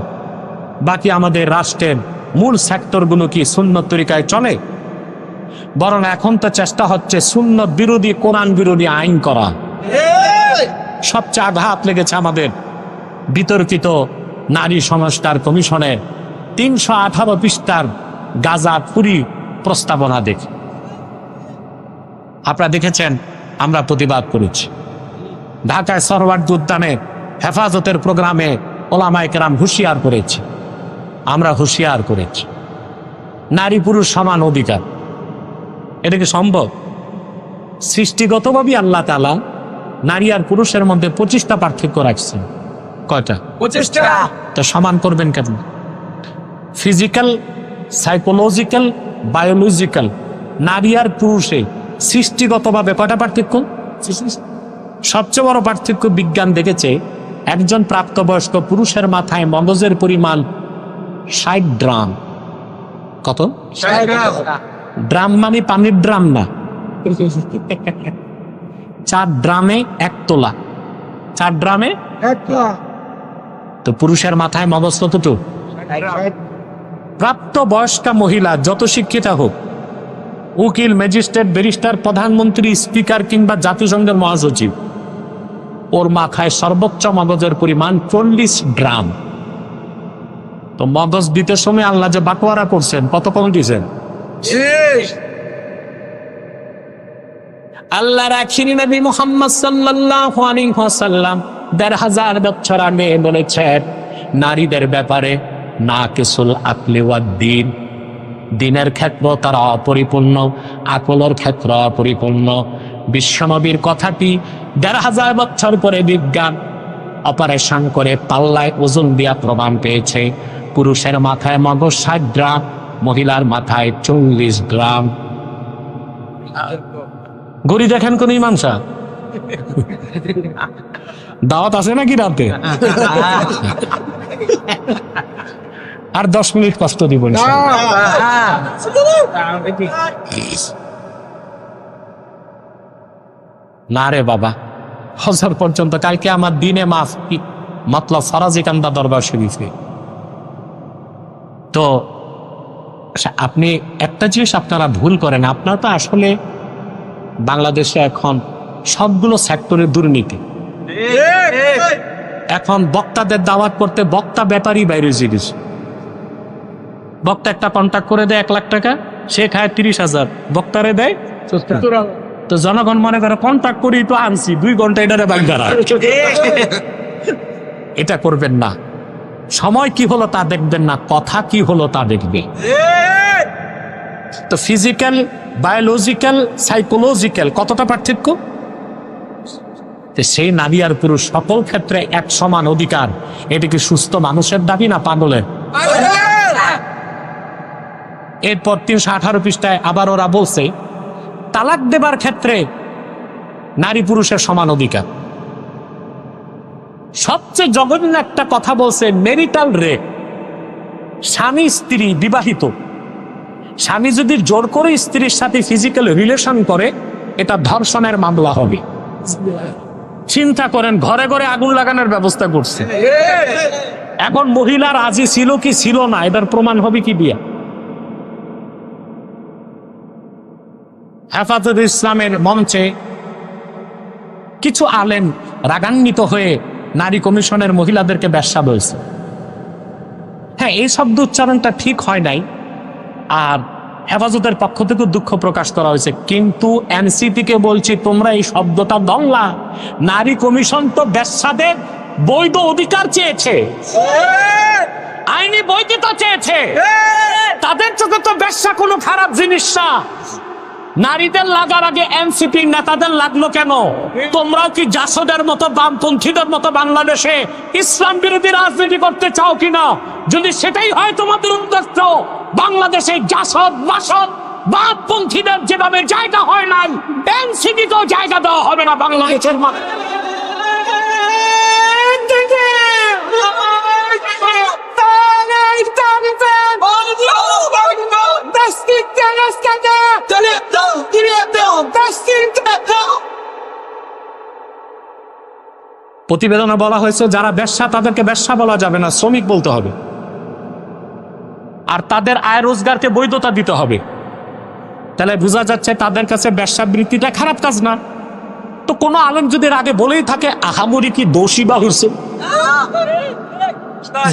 বাকি আমাদের রাষ্ট্রের মূল সেক্টরগুলো কি সুন্নত তরিকায় চলে? বরং এখন তো চেষ্টা হচ্ছে সুন্নত বিরোধী, কোরআন বিরোধী আইন করা। সবচেয়ে আঘাত লেগেছে আমাদের বিতর্কিত নারী সংস্কার কমিশনের 318 পৃষ্ঠার গাঁজাখুরি প্রস্তাবনা দেখে। আপনারা দেখেছেন, আমরা প্রতিবাদ করেছি। ঢাকায় সরওয়ার্দী উদ্যানে হেফাজতের প্রোগ্রামে ওলামায়ে কেরাম হুঁশিয়ার করেছে, আমরা হুঁশিয়ার করেছি। নারী পুরুষ সমান অধিকার, এটা কি সম্ভব? সৃষ্টিগতভাবেই আল্লাহ তাআলা নারী আর পুরুষের মধ্যে 25টা পার্থক্য রাখছেন। কয়টা? 25টা। তো সমান করবেন কেন? ফিজিক্যাল, সাইকোলজিক্যাল, বায়োলজিক্যাল, নারী আর পুরুষে সৃষ্টিগতভাবে কয়টা পার্থক্য? সবচেয়ে বড় পার্থক্য বিজ্ঞান দেখেছে, একজন প্রাপ্তবয়স্ক পুরুষের মাথায় মগজের পরিমাণ 60 ড্রাম। কত? ড্রাম মানে পানির ড্রাম না, 4 ড্রামে 1 তোলা। 4 ড্রামে তো পুরুষের মাথায় মগজ কতটুকু? প্রাপ্তবয়স্কা মহিলা যত শিক্ষিতা হোক, উকিল, ম্যাজিস্ট্রেট, ব্যারিস্টার, প্রধানমন্ত্রী, স্পিকার কিংবা জাতিসংঘের মহাসচিব, ওর মাথায় সর্বোচ্চ মগজের পরিমাণ 40 ড্রাম। তো মগজ দিতে সময় আল্লাহ যে বাটোয়ারা করছেন, কত কম দিয়েছেন? আল্লাহ রাখেন নবী মুহাম্মদ সাল্লাল্লাহু আলাইহি ওয়াসাল্লাম 1500 বছর আগে বলেছেন নারীদের ব্যাপারে নাকিসুল আকলি ওয়াদ দ্বীন, দিনের ক্ষেত্র তারা অপরিপূর্ণ, আকলের ক্ষেত্র অপরিপূর্ণ। বিশ্বনবীর কথাটি 1500 বছর পরে বিজ্ঞান অপারেশন করে পাল্লায় ওজন দিয়া প্রমাণ পেয়েছে। পুরুষের মাথায় মগজ 60 গ্রাম, মহিলার মাথায় 40 গ্রাম। গড়ি দেখেন কোন ইমানসা দাওয়াত আছে নাকি রাতে? আর 10 মিনিট কষ্ট দিব না রে বাবা। হজর পর্যন্ত কালকে আমার দিনে মাফ মতলব ফরাজি কান্দা দরবার শরীফে। তো আপনি একটা জিনিস আপনারা ভুল করেন, আপনারা তো আসলে বাংলাদেশে এখন সবগুলো সেক্টরে দুর্নীতি। এখন বক্তাদের দাওয়াত করতে বক্তা ব্যাপারই বাইরে জিনিস। বক্তা একটা কন্ট্যাক্ট করে দেয় 1 লাখ টাকা, সে খায় 30,000, বক্তারে দেয়। তো জনগণ মনে করে কন্ট্যাক্ট করি তো আনছি 2 ঘন্টা এটারে বাগদারা। এটা করবেন না। সময় কি হলো তা দেখবেন না, কথা কি হলো তা দেখবে। তো ফিজিক্যাল, বায়োলজিক্যাল, সাইকোলজিক্যাল কতটা পার্থক্য? সেই নারী আর পুরুষ সকল ক্ষেত্রে এক সমান অধিকার। এটা কি সুস্থ মানুষের দাবি না পাগলের? এরপর 318 পৃষ্ঠায় আবার ওরা বলছে তালাক দেবার ক্ষেত্রে নারী পুরুষের সমান অধিকার। সবচেয়ে জঘন্য একটা কথা বলছে, মেরিটাল রেপ। স্বামী স্ত্রী বিবাহিত, স্বামী যদি জোর করে স্ত্রীর সাথে ফিজিক্যাল রিলেশন করে, এটা ধর্ষণের মামলা হবে। চিন্তা করেন, ঘরে ঘরে আগুন লাগানোর ব্যবস্থা করছে। এখন মহিলা রাজি ছিল কি ছিল না, এটার প্রমাণ হবে কি দিয়া? হেফাজতে ইসলামের মঞ্চে কিছু আলেম রাগান্বিত হয়ে নারী কমিশনের মহিলাদেরকে বেশ্যা বলছে। হ্যাঁ, এই শব্দ উচ্চারণটা ঠিক হয় নাই, আর হেফাজতের পক্ষ থেকে দুঃখ প্রকাশ করা হয়েছে। কিন্তু এনসিপিকে বলছি, তোমরা এই শব্দটা দংলা। নারী কমিশন তো বেশ্যাদের বৈধ অধিকার চেয়েছে, আইনি বৈধতা চেয়েছে। তাদের চোখে তো বেশ্যা কোনো খারাপ জিনিস না। নারীদের লাগার আগে এনসিপি নেতাদের লাগলো কেন? তোমরাও কি জাসদের মতো বামপন্থীদের মতো বাংলাদেশে ইসলাম বিরোধী রাজনীতি করতে চাও কিনা? যদি সেটাই হয় তোমাদের উদ্দেশ্য, বাংলাদেশে জাসদ, বাসদ, বামপন্থীদের যেভাবে জায়গা হয় নাই, এনসিপিতেও জায়গা দেওয়া হবে না বাংলাদেশের মানুষ। প্রতিবেদনে বলা হয়েছে যারা বেশ্যা তাদেরকে বেশ্যা বলা যাবে না, শ্রমিক বলতে হবে। আর তাদের আয় রোজগারকে বৈধতা দিতে হবে। তাহলে বোঝা যাচ্ছে তাদের কাছে বেশ্যাবৃত্তিটা খারাপ কাজ না। তো কোন আলেম যদি আগে বলেই থাকে, আহামরি কি দোষী বা হয়েছে?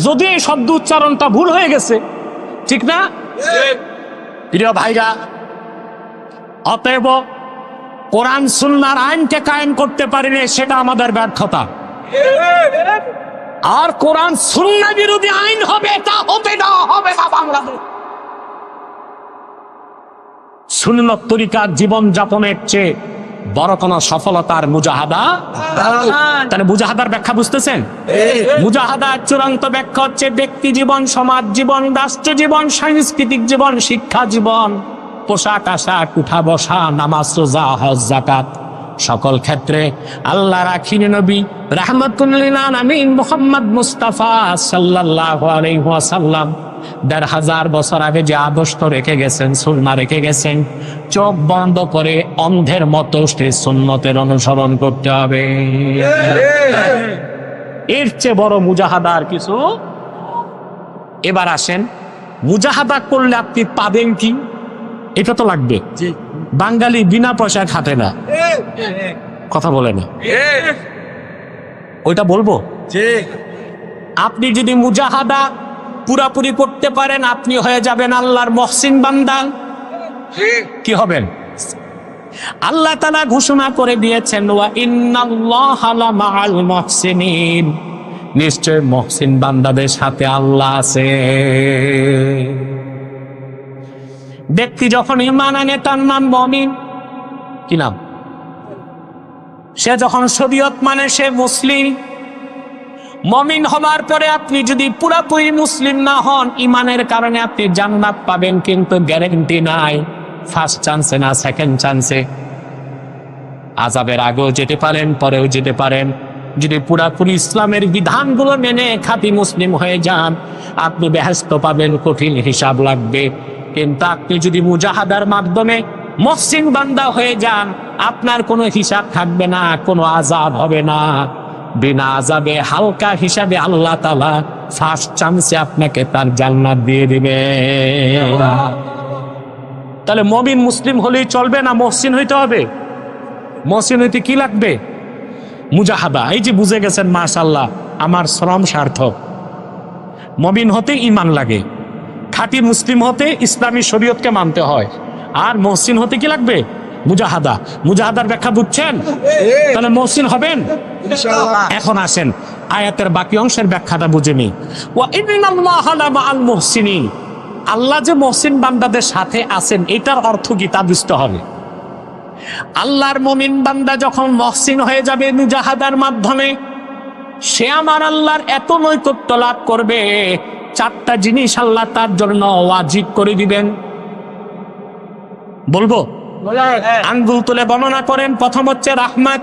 যদি এই শব্দ উচ্চারণটা ভুল হয়ে গেছে, ঠিক না? প্রিয় ভাইরা, অতএব কোরআন সুন্নাহর আইনকে কায়েম করতে পারিনি, সেটা আমাদের ব্যর্থতা। আর কোরআন সুন্নাহ বিরোধী আইন হবে, তা হবে না বাংলাদেশ। সুন্নত তরিকার জীবন যাপনের চেয়ে বড় কোনো সফলতার মুজাহাদা। তাহলে মুজাহাদার ব্যাখ্যা বুঝতেছেন? মুজাহাদার চূড়ান্ত ব্যাখ্যা হচ্ছে ব্যক্তি জীবন, সমাজ জীবন, রাষ্ট্র জীবন, সাংস্কৃতিক জীবন, শিক্ষা জীবন, পোশাক আশাক, উঠা বসা, নামাজ রোজা হজ যাকাত, সকল ক্ষেত্রে আল্লাহ রাখিনী নবী রাহমাতুল লিল আলামিন মুহাম্মদ মুস্তাফা সাল্লাল্লাহু আলাইহি ওয়াসাল্লাম ১৫০০ বছর আগে যে আদর্শ রেখে গেছেন, সুন্নাহ রেখে গেছেন, চোখ বন্ধ করে অন্ধের মতো সেই সুন্নতের অনুসরণ করতে হবে। এর চেয়ে বড় মুজাহাদা আর কিছু। এবার আসেন, মুজাহাদা করলে আপনি পাবেন কি? এটা তো লাগবে। বাঙালি বিনা পয়সায় খাটে না, কথা বলে না, ওইটা বলবো। আপনি যদি মুজাহাদা পুরাপুরি করতে পারেন, আপনি হয়ে যাবেন আল্লাহর মহসিন বান্দা। কি হবেন? আল্লাহ তাআলা ঘোষণা করে দিয়েছেন, ওয়া ইন্নাল্লাহা লামাআল মুহসিনিন, নিশ্চয় মহসিন বান্দাদের সাথে আল্লাহ আছে। ব্যক্তি যখন ঈমান আনে তার নাম মুমিন। কি নাম? সে যখন শরীয়ত মানে সে মুসলিম। মুমিন হবার পরে আপনি যদি পুরাপুরি মুসলিম না হন, ঈমানের কারণে আপনি জান্নাত পাবেন, কিন্তু গ্যারান্টি নাই ফার্স্ট চান্সে না সেকেন্ড চান্সে। আযাবের আগেও যেতে পারেন, পরেও যেতে পারেন। যদি পুরাপুরি ইসলামের বিধানগুলো মেনে খাঁটি মুসলিম হয়ে যান, আপনি বেহেশত পাবেন, কঠিন হিসাব লাগবে। কিন্তু আপনি যদি মুজাহাদার মাধ্যমে মুহসিন বান্দা হয়ে যান, আপনার কোনো হিসাব থাকবে না, কোনো আযাব হবে না। বিনা আযাবে হালকা হিসাবে আল্লাহ তাআলা ফার্স্ট চান্সে আপনাকে তার জান্নাত দিয়ে দিবে। তাহলে মুমিন মুসলিম হলেই চলবে না, মুহসিন হইতে হবে। মুহসিন হইতে কি লাগবে? মুজাহাদা। এই যে বুঝে গেছেন, মাশাআল্লাহ, আমার শ্রম সার্থক। মুমিন হতে ঈমান লাগে, খাঁটি মুসলিম হতে ইসলামী শরীয়তকে মানতে হয়, আর মুহসিন হতে কি লাগবে? মুজাহাদা। মুজাহাদার ব্যাখ্যা বুঝছেন? তাহলে মুহসিন হবেন ইনশাআল্লাহ। এখন আসেন আয়াতের বাকি অংশের ব্যাখ্যাটা বুঝে নিই। ওয়া ইন্নাল্লাহা লামাআল মুহসিনিন, আল্লাহ যে মুহসিন বান্দাদের সাথে আছেন, এটার অর্থ কি তা বুঝতে হবে। আল্লাহর মুমিন বান্দা যখন মুহসিন হয়ে যাবে মুজাহাদার মাধ্যমে, সে আমার আল্লাহর এত নৈকট্য লাভ করবে, 4টা জিনিস আল্লাহ তার জন্য ওয়াজিব করে দিবেন। বলবো? আঙ্গুল তুলে বর্ণনা করেন। প্রথম হচ্ছে রাহমাত,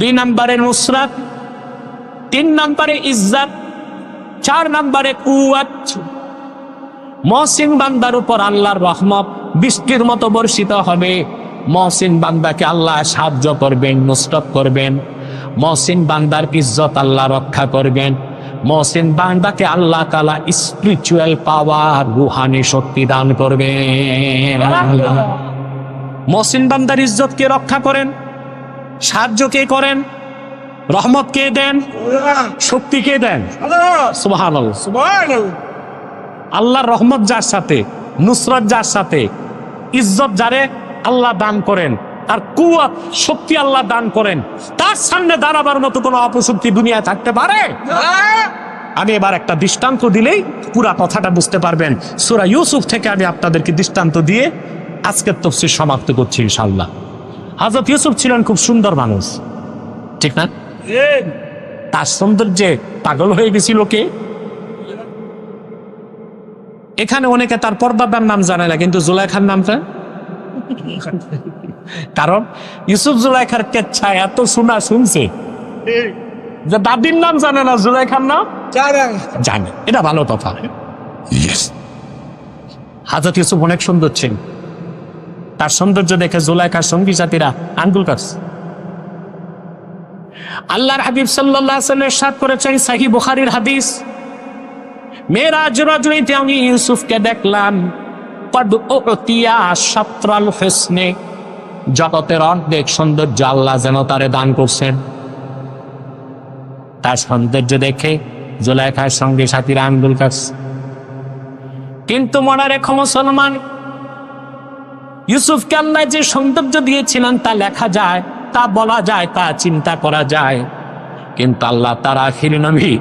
2 নম্বরে নুসরাত, 3 নম্বরে ইজ্জত, 4 নম্বরে কুওয়াত। মুহসিন বান্দার উপর আল্লাহর রহমত বৃষ্টির মতো বর্ষিত হবে। মুহসিন বান্দাকে আল্লাহ সাহায্য করবেন, নুসরত করবেন। মুহসিন বান্দার ইজ্জত আল্লাহ রক্ষা করবেন। মুহসিন বান্দাকে আল্লাহ তাআলা স্পিরিচুয়াল পাওয়ার, রূহানি শক্তি দান করবেন। মুহসিন বান্দার ইজ্জত কে রক্ষা করেন? সাহায্য কে করেন? রহমত কে দেন? শক্তি কে দেন? সুবহানাল্লাহ, সুবহানাল্লাহ। আল্লাহর রহমত যার সাথে, নুসরত যার সাথে, ইজ্জত যারে আল্লাহ দান করেন, আর কুওয়াত শক্তি আল্লাহ দান করেন, তার সামনে দাঁড়াবার মতো কোনো অপশক্তি দুনিয়ায় থাকতে পারে? আমি এবার একটা দৃষ্টান্ত দিলেই পুরা কথাটা বুঝতে পারবেন। সূরা ইউসুফ থেকে আমি আপনাদেরকে দৃষ্টান্ত দিয়ে আজকের তাফসীর সমাপ্ত করছি ইনশাআল্লাহ। হযরত ইউসুফ ছিলেন খুব সুন্দর মানুষ, ঠিক না? তার সৌন্দর্যে পাগল হয়ে গেছিল কে? এখানে অনেকে তার পর্দাদার নাম জানে না, কিন্তু জুলাইখার নামটা, কারণ ইউসুফ জুলাইখার কেচ্ছায় এত শোনা শুনছে যে দাদির নাম জানে না, জুলাইখার নাম জানে। এটা ভালো কথা। হযরত ইউসুফ অনেক সুন্দর ছিলেন। তার সৌন্দর্য দেখে জুলাইখার সঙ্গী সাথীরা আঙ্গুল কাটছে। আল্লাহর হাবিব সাল্লাল্লাহু আলাইহি ওয়াসাল্লাম ইরশাদ করেছেন, সহিহ বুখারীর হাদিস, মেরাজ রজনীতে আমি ইউসুফকে দেখলাম, কদ উতিয়া শাতরাল হুসনে, জগতের অর্ধেক সৌন্দর্য আল্লাহ যেন তারে দান করছেন। তার সৌন্দর্য দেখে জুলাইখার সঙ্গে সাথীরা আঙ্গুল কাটছে। কিন্তু মনে রেখো মুসলমান, ইউসুফকে আল্লাহ যে সৌন্দর্য দিয়েছিলেন তা লেখা যায়, তা বলা যায়, তা চিন্তা করা যায়, কিন্তু আল্লাহ তার আখির নবী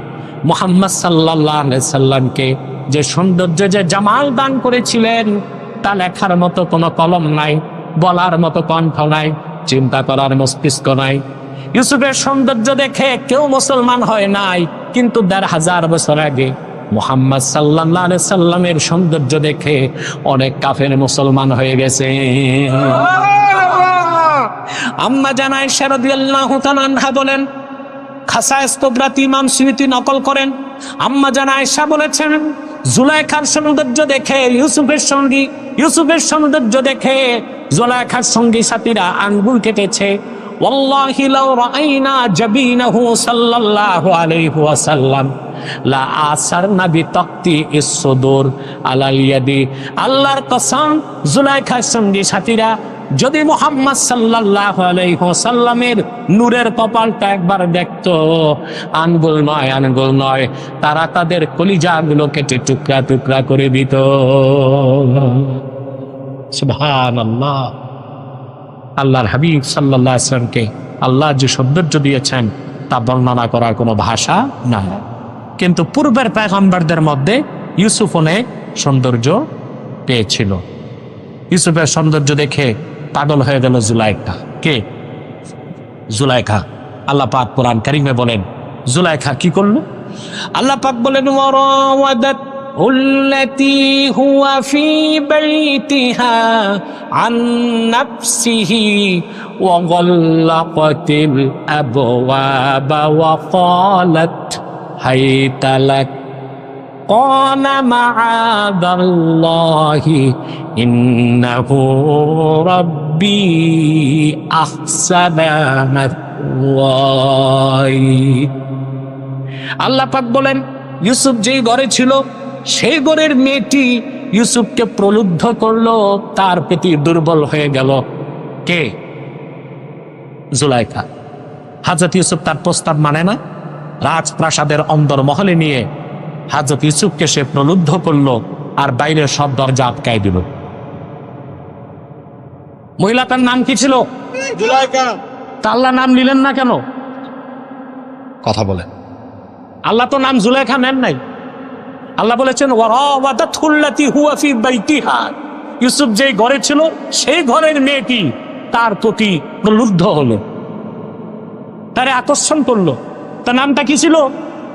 মুহাম্মদ সাল্লাল্লাহু আলাইহি সাল্লামকে যে সৌন্দর্য, যে জামাল দান করেছিলেন, তা লেখার মতো কোনো কলম নাই, বলার মতো কণ্ঠ নাই, চিন্তা করার মস্তিষ্ক নাই। ইউসুফের সৌন্দর্য দেখে কেউ মুসলমান হয় নাই, কিন্তু ১৫০০ বছর আগে মুহাম্মদ সাল্লাল্লাহু আলাইহি সাল্লামের সৌন্দর্য দেখে অনেক কাফের মুসলমান হয়ে গেছে। আম্মা জান আয়েশা রাদিয়াল্লাহু তাআলা আনহা বলেন, খাসায়েস কুবরাত ইমাম সুয়ুতী নকল করেন, আম্মা জান আয়েশা বলেছেন, জুলাইখার সৌন্দর্য দেখে ইউসুফের সৌন্দর্য দেখে জুলাইখার সঙ্গী সাথীরা আঙ্গুল কেটেছে। ওয়াল্লাহি লাউ রাআইনা জাবিনাহু সাল্লাল্লাহু আলাইহি ওয়াসাল্লাম লা আসারনা বিতাকতি ইস-সুদুর আলাল ইয়াদি। আল্লাহর কসম, জুলাইখার সঙ্গী সাথীরা যদি মুহাম্মদ সাল্লাল্লাহু আলাইহি ওয়াসাল্লামের নূরের কপালটা একবার দেখতো, আঙ্গুল নয়, তারা তাদের কলিজাগুলো কেটে টুকরা টুকরা করে দিত। সুবহানাল্লাহ। আল্লাহর হাবিব সাল্লাল্লাহু আলাইহি ওয়াসাল্লামকে আল্লাহ যে সৌন্দর্য দিয়েছেন তা বর্ণনা করার কোনো ভাষা নাই। কিন্তু পূর্বের পয়গম্বরদের মধ্যে ইউসুফ অনেক সৌন্দর্য পেয়েছিল। ইউসুফের সৌন্দর্য দেখে পাগল হয়ে গেল জুলাইখা। কে? জুলাইখা। আল্লাহ পাক কোরআন কারীমে বলেন জুলাইখা কি করলো? আল্লাহ পাক বলেন, ওয়ারাওয়াদাত উল্লাতী হুয়া ফি বাইতিহা আন নাফসিহি ওয়া গাল্লাকাতিল আবওয়াবা ওয়া ক্বালাত হাইতা লাক قال معاذ الله إنه ربي أحسن مثواي। আল্লাহ পাক বলেন, ইউসুফ যেই ঘরে ছিল সেই ঘরের মেয়েটি ইউসুফকে প্রলুব্ধ করলো, তার প্রতি দুর্বল হয়ে গেল। কে? জুলাইখা। হযরত ইউসুফ তার প্রস্তাব মানে না, রাজপ্রাসাদের অন্দরমহলে নিয়ে হযরত ইউসুফকে সে প্রলুব্ধ করলো আর বাইরের সব দরজা আটকাই দিল। মহিলাটার নাম কি ছিল? জুলাইখা। তা আল্লাহ নাম নিলেন না কেন? কথা বলেন। আল্লাহ তো নাম জুলাইখা নেন নাই। আল্লাহ বলেছেন, ওয়ারাওয়াদাতুল্লাতী হুয়া ফি বাইতিহা। ইউসুফ যেই ঘরে ছিল সেই ঘরের মেয়েটি তার প্রতি প্রলুব্ধ হলো, তারে আকর্ষণ করলো। তার নামটা কি ছিল?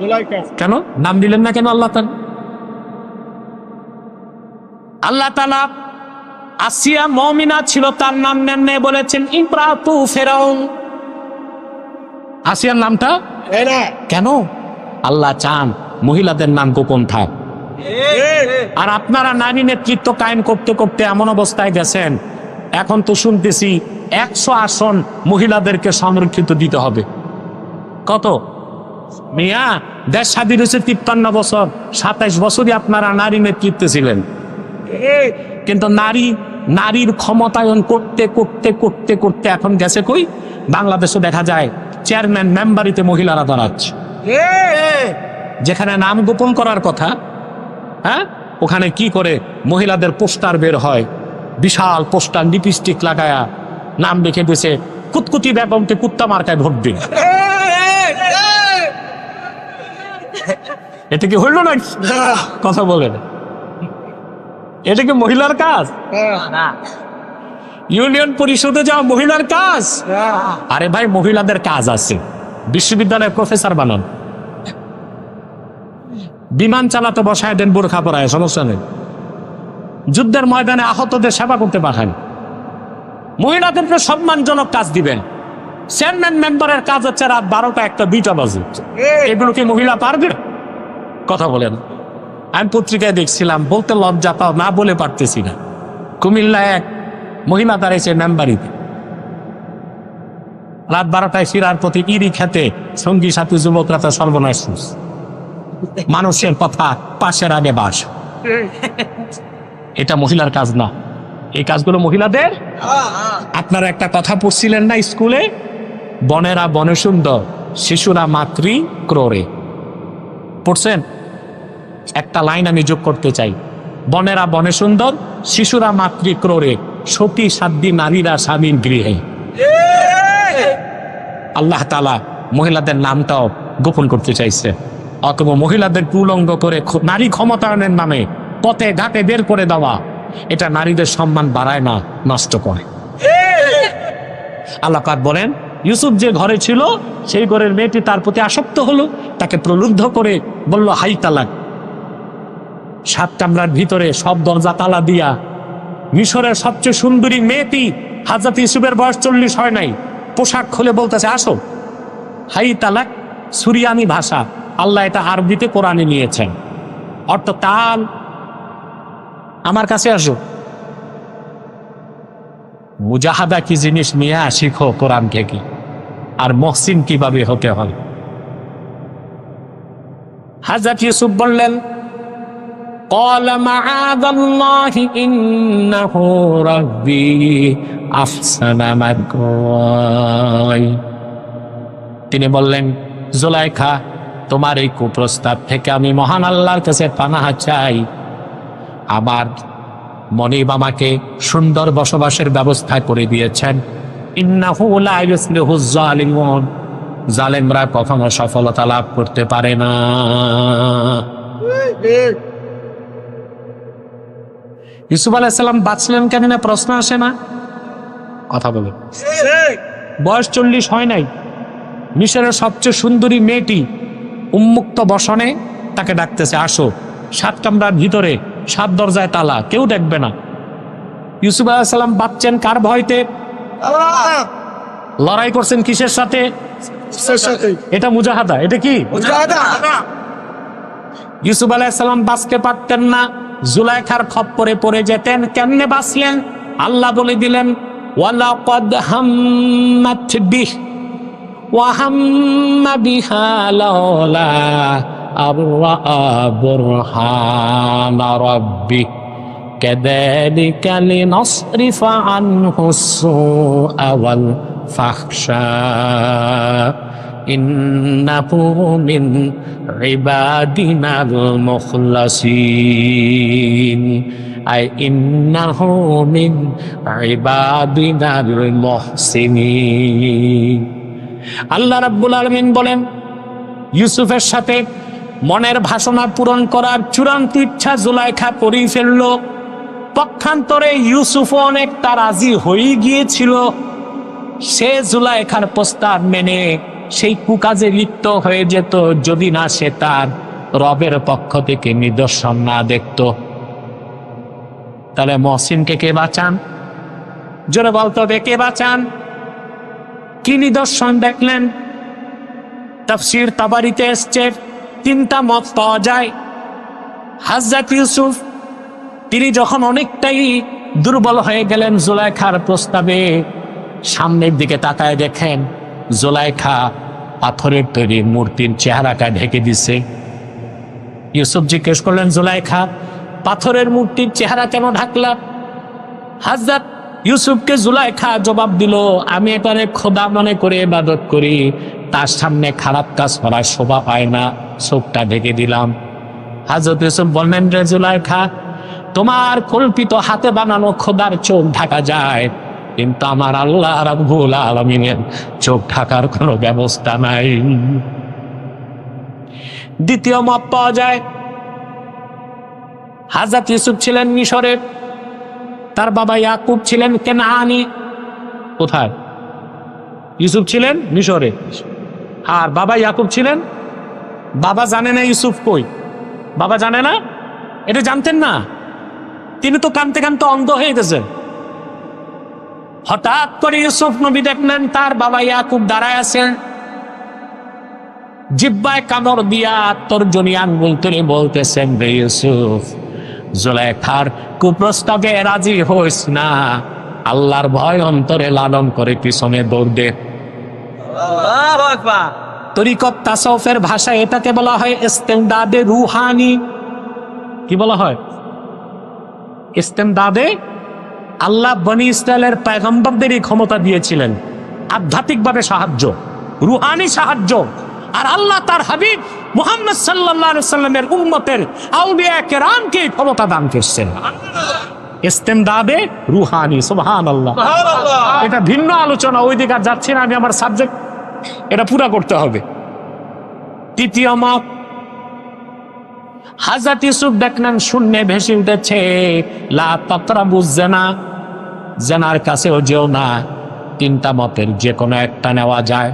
জুলাইখা। কেন নাম দিলেন না কেন আল্লাহ তাআলা? আল্লাহ তাআলা আসিয়া মুমিনা ছিল, তার নাম নেন নাই, বলেছেন ইমরাতু ফিরাউন। আসিয়ার নামটা কেন? আল্লাহ চান মহিলাদের নাম গোপন থাক। আর আপনারা নারী নেতৃত্ব কায়েম করতে করতে এমন অবস্থায় গেছেন, এখন তো শুনতেছি 100 আসন মহিলাদেরকে সংরক্ষিত দিতে হবে। কত মিয়া? দেশ স্বাধীন হয়েছে 53 বছর, 27 বছরই আপনারা নারী নেতৃত্বে ছিলেন, কিন্তু নারীর ক্ষমতায়ন করতে করতে করতে করতে এখন গেছে কই? বাংলাদেশে দেখা যায় চেয়ারম্যান মেম্বারিতে মহিলারা দাঁড়াচ্ছে। যেখানে নাম গোপন করার কথা, হ্যাঁ, ওখানে কি করে মহিলাদের পোস্টার বের হয়, বিশাল পোস্টার, লিপস্টিক লাগায়া নাম লিখে দিয়েছে, কুতকুতি বেগমকে কুত্তা মার্কায় ভোট দিন। এটা কি হইল না? কথা বলেন, এটা কি মহিলার কাজ? ইউনিয়ন পরিষদে যাওয়া মহিলার কাজ? আরে ভাই, মহিলাদের কাজ আছে। বিশ্ববিদ্যালয়ের প্রফেসর বানান, বিমান চালাতে বসায় দেন, বোরখা পরায়, সমস্যা নেই। যুদ্ধের ময়দানে আহতদের সেবা করতে পাঠান। মহিলাদেরকে সম্মানজনক কাজ দিবেন। চেয়ারম্যান মেম্বারের কাজ হচ্ছে রাত 12টা, 1টা, 2টা বাজে। এগুলো কি মহিলা পারবে? কথা বলেন। আমি পত্রিকায় দেখছিলাম, বলতে লজ্জা পাও, না বলে পারতেছি না। কুমিল্লায় এক মহিলা দাঁড়িয়েছে মেম্বারিতে, রাত 12টায় ফিরার পথে ইরি খেতে সঙ্গী সাথী যুবকরা তো সর্বনাশ। মানুষের কথা পাশের আগে বাস। এটা মহিলার কাজ না, এই কাজগুলো মহিলাদের। আপনারা একটা কথা পড়ছিলেন না স্কুলে? বনেরা বনে সুন্দর, শিশুরা মাতৃ ক্রোড়ে। পড়ছেন? একটা লাইন আমি যোগ করতে চাই, বনেরা বনে সুন্দর, শিশুরা মাতৃ ক্রোড়ে, সতী সাধ্বী নারীরা স্বামীর গৃহে। আল্লাহ তাআলা মহিলাদের নামটাও গোপন করতে চাইছে। অথবা মহিলাদের উলঙ্গ করে নারী ক্ষমতায়নের নামে পথে ঘাটে বের করে দেওয়া, এটা নারীদের সম্মান বাড়ায় না, নষ্ট করে। আল্লাহ পাক বলেন, ইউসুফ যে ঘরে ছিল সেই ঘরের মেয়েটি তার প্রতি আসক্ত হলো, তাকে প্রলুব্ধ করে বলল হাই তালাক। 7 কামরার ভিতরে সব দরজা তালা দিয়া মিশরের সবচেয়ে সুন্দরী মেয়েটি, হযরত ইউসুফের বয়স 40 হয় নাই, পোশাক খুলে বলতেছে আসো। হাই তালাক সুরিয়ানি ভাষা, আল্লাহ এটা আরবিতে কোরআনে নিয়েছেন, অর্থ তাল, আমার কাছে আসো। মুজাহাদা কি জিনিস নিয়ে শিখো কোরআন থেকে, আর মহসিন কিভাবে হতে হয়। হযরত ইউসুফ বললেন, قال معاذ الله إنه ربي أحسن مثواي। তিনি বললেন, জুলাইখা, তোমার এই কুপ্রস্তাব থেকে আমি মহান আল্লাহর কাছে পানাহ চাই। আমার মনিব আমাকে সুন্দর বসবাসের ব্যবস্থা করে দিয়েছেন। ইন্নাহু লা ইউফলিহুজ জালিমুন, জালেমরা কখনো সফলতা লাভ করতে পারে না। ইউসুফ আলাইহিস সালাম বাঁচলেন কেন না প্রশ্ন আসে না? কথা বলে, বয়স 40 হয় নাই, মিশরের সবচেয়ে সুন্দরী মেয়েটি উন্মুক্ত বসনে তাকে ডাকতেছে আসো। 7 কামরার ভিতরে 7 দরজায় তালা, কেউ দেখবে না। ইউসুফ আলাইহিস সালাম বাঁচছেন কার ভয়তে? লড়াই করছেন কিসের সাথে? এটা মুজাহাদা। এটা কি ইউসুফ আলাইহিস সালাম বাঁচতে পারতেন না, জুলাইখার খপ্পরে পড়ে যেতেন। কেমনে বাঁচলেন? আল্লাহ বলে দিলেন, ওয়ালাকাদ হাম্মাত বিহ ওয়া হাম্মা বিহা লাওলা আররা বুরহানা রাব্বি কাযালিকা লিনাসরিফা আনহু সুআ ওয়াল ফাহশা ইন্নাহু মিন ইবাদিনাল মুখলাসিন, আই ইন্নাহু মিন ইবাদিনাল মুহসিনিন। আল্লাহ রাব্বুল আলামিন বলেন, ইউসুফের সাথে মনের বাসনা পূরণ করার চূড়ান্ত ইচ্ছা জুলাইখা করেই ফেলল। পক্ষান্তরে ইউসুফ অনেকটা রাজি হয়ে গিয়েছিল। সে জুলাইখার প্রস্তাব মেনে সেই কুকাজে লিপ্ত হয়ে যেত যদি না সে তার রবের পক্ষ থেকে নিদর্শন না দেখত। তাহলে মহসিনকে কে বাঁচান? জোরে বলতো, কে বাঁচান? কি নিদর্শন দেখলেন? তাফসীর তাবারিতে এসছে 3টা মত পাওয়া যায়। হযরত ইউসুফ তিনি যখন অনেকটাই দুর্বল হয়ে গেলেন জুলাইখার প্রস্তাবে, সামনের দিকে তাকায় দেখেন জুলাইখা পাথরের তৈরি মূর্তির চেহারাটা ঢেকে দিছে। ইউসুফ জিজ্ঞেস করলেন, জুলাইখা, পাথরের মূর্তির চেহারা কেন ঢাকলা? হযরত ইউসুফকে জুলাইখা জবাব দিল, আমি এটারে খোদা মনে করে ইবাদত করি, তার সামনে খারাপ কাজ করার শোভা পায় না, চোখটা ঢেকে দিলাম। হযরত ইউসুফ বললেন, রে জুলাইখা, তোমার কল্পিত হাতে বানানো খোদার চোখ ঢাকা যায়, কিন্তু আমার আল্লাহ রাব্বুল আলামিনের চোখ ঢাকার কোনো ব্যবস্থা নাই। দ্বিতীয় মত পাওয়া যায়, হযরত ইউসুফ ছিলেন মিশরে, তার বাবা ইয়াকুব ছিলেন কেনানি। কোথায়? ইউসুফ ছিলেন মিশরে, আর বাবা ইয়াকুব ছিলেন। বাবা জানে না ইউসুফ কই, বাবা জানে না, এটা জানতেন না। তিনি তো কানতে কানতে অন্ধ হয়ে গেছেন। হঠাৎ করে ইউসুফ নবী দেখলেন তার বাবা ইয়াকুব দাঁড়ায় আছেন, জিহ্বায় কামড় দিয়া তর্জনী আঙ্গুল তুলে বলতেছেন, রে ইউসুফ, জুলাইখার কুপ্রস্তাবে রাজি হইস না, আল্লাহর ভয় অন্তরে লালন করে পিছনে দৌড় দে। আল্লাহু আকবার। তরিকত তাসাউফের ভাষায় এটাকে বলা হয় ইস্তেমদাদে রুহানি। কি বলা হয়? ইস্তেমদাদে। আল্লাহ বনি ইসরায়েলের পয়গম্বরদেরই ক্ষমতা দিয়েছিলেন আধ্যাত্মিকভাবে সাহায্য, রুহানি সাহায্য। আর আল্লাহ তার হাবিব মুহাম্মদ সাল্লাল্লাহু আলাইহি সাল্লামের উম্মতের আউলিয়া কেরামকে ক্ষমতা দান করেছেন। ইস্তেমদাদে রুহানি, সুবহানাল্লাহ। এটা ভিন্ন আলোচনা, ওই দিকে যাচ্ছি না আমি, আমার সাবজেক্ট এটা পুরা করতে হবে। তৃতীয় মত, হযরত ইউসুফ দেখলেন শূন্যে ভেসে উঠেছে, লা তাকরাবুজ জিনা, জিনার কাছেও যেও না। তিনটা মতের যে কোনো একটা নেওয়া যায়।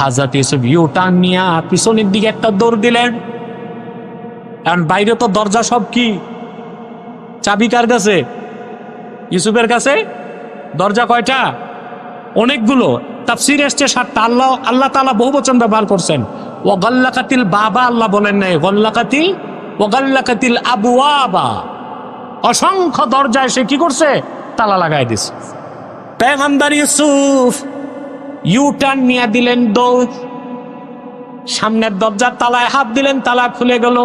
হযরত ইউসুফ ইউটার্ন নিয়ে পিছনের দিকে একটা দৌড় দিলেন। কারণ বাইরে তো দরজা সব কি, চাবি কার কাছে? ইউসুফের কাছে। দরজা কয়টা? অনেকগুলো। তাফসীরে এসছে 7টা। আল্লাহ তাআলা বহুবচন ব্যবহার করছেন। ওয়া গাল্লাকাতিল বাবা, আল্লাহ বলেন নাই ওয়া গাল্লাকাতিল আবওয়াবা। অসংখ্য দরজায় সে কি করছে? তালা লাগাই দিছে। পয়গম্বর ইউসুফ ইউটার্ন নিয়ে দিলেন দৌড়। সামনের দরজার তালায় হাত দিলেন, তালা খুলে গেল।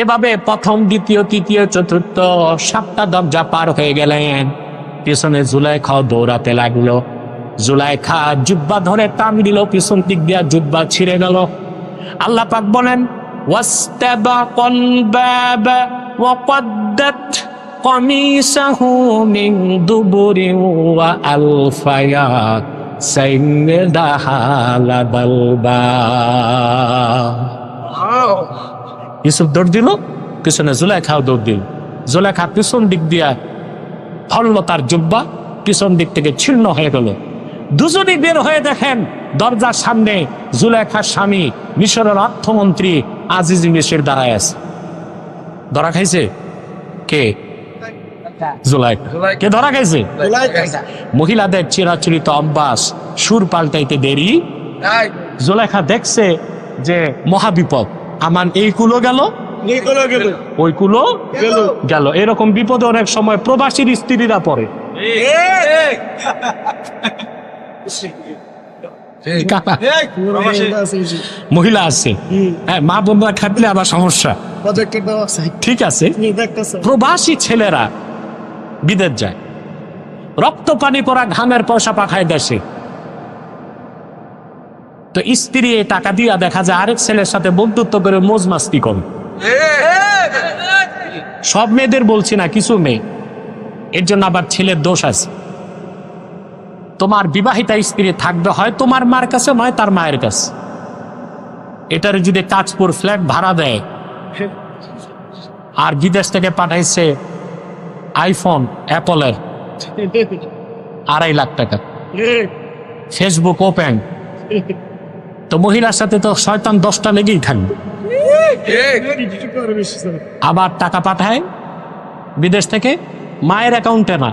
এভাবে প্রথম, দ্বিতীয়, তৃতীয়, চতুর্থ 7টা দরজা পার হয়ে গেলেন। পিছনে জুলাইখাও দৌড়াতে লাগলো। জুলাইখা জুব্বা ধরে টান দিল, পিছন দিক দিয়া জুব্বা ছিঁড়ে গেল। আল্লাহ পাক বলেন ওয়াস্তাবাকাল বাবা ওয়া কদ্দাত কমিসাহু মিন দুবুরিন ওয়া আলফায়া সাইয়্যিদাহা লাদাল বাব। ইউসুফ দৌড় দিল, পিছনে জুলাইখাও দৌড় দিল। জুলাইখা পিছন দিক দিয়া ধরল তার জুব্বা, পিছন দিক থেকে ছিন্ন হয়ে গেল। দুজনই বের হয়ে দেখেন দরজার সামনে জুলাইখার স্বামী মিশরের অর্থমন্ত্রী আজিজ মিশর দাঁড়ায় আছে। ধরা খাইছে কে? জুলাইখা। কে ধরা খাইছে? মহিলাদের চিরাচরিত অভ্যাস, সুর পাল্টাইতে দেরি। জুলাইখা দেখছে যে মহাবিপদ, আমার এই কুলো গেল, ওই কুলো গেল। এরকম বিপদে অনেক সময় প্রবাসীর স্ত্রীরা পড়ে। মহিলা আছে, হ্যাঁ, মা বোনরা খাটলে আবার সমস্যা। ঠিক আছে, প্রবাসী ছেলেরা বিদেশ যায়, রক্ত পানি পড়া ঘামের পয়সা পাঠায় দেশে। তো স্ত্রী এই টাকা দিয়া দেখা যায় আরেক ছেলের সাথে বন্ধুত্ব করে মোজ মাস্তি করে। সব মেয়েদের বলছি না, কিছু মেয়ে। এর জন্য আবার ছেলের দোষ আছে। তোমার বিবাহিতা স্ত্রী থাকবে হয় তোমার মার কাছে, নয় তার মায়ের কাছে। এটার যদি কাঁচপুর ফ্ল্যাট ভাড়া দেয় আর বিদেশ থেকে পাঠাইছে আইফোন অ্যাপলের 2.5 লাখ টাকা, ফেসবুক ওপেন, তো মহিলার সাথে তো শয়তান 10টা লেগেই থাকবে। আবার টাকা পাঠায় বিদেশ থেকে মায়ের অ্যাকাউন্টে না,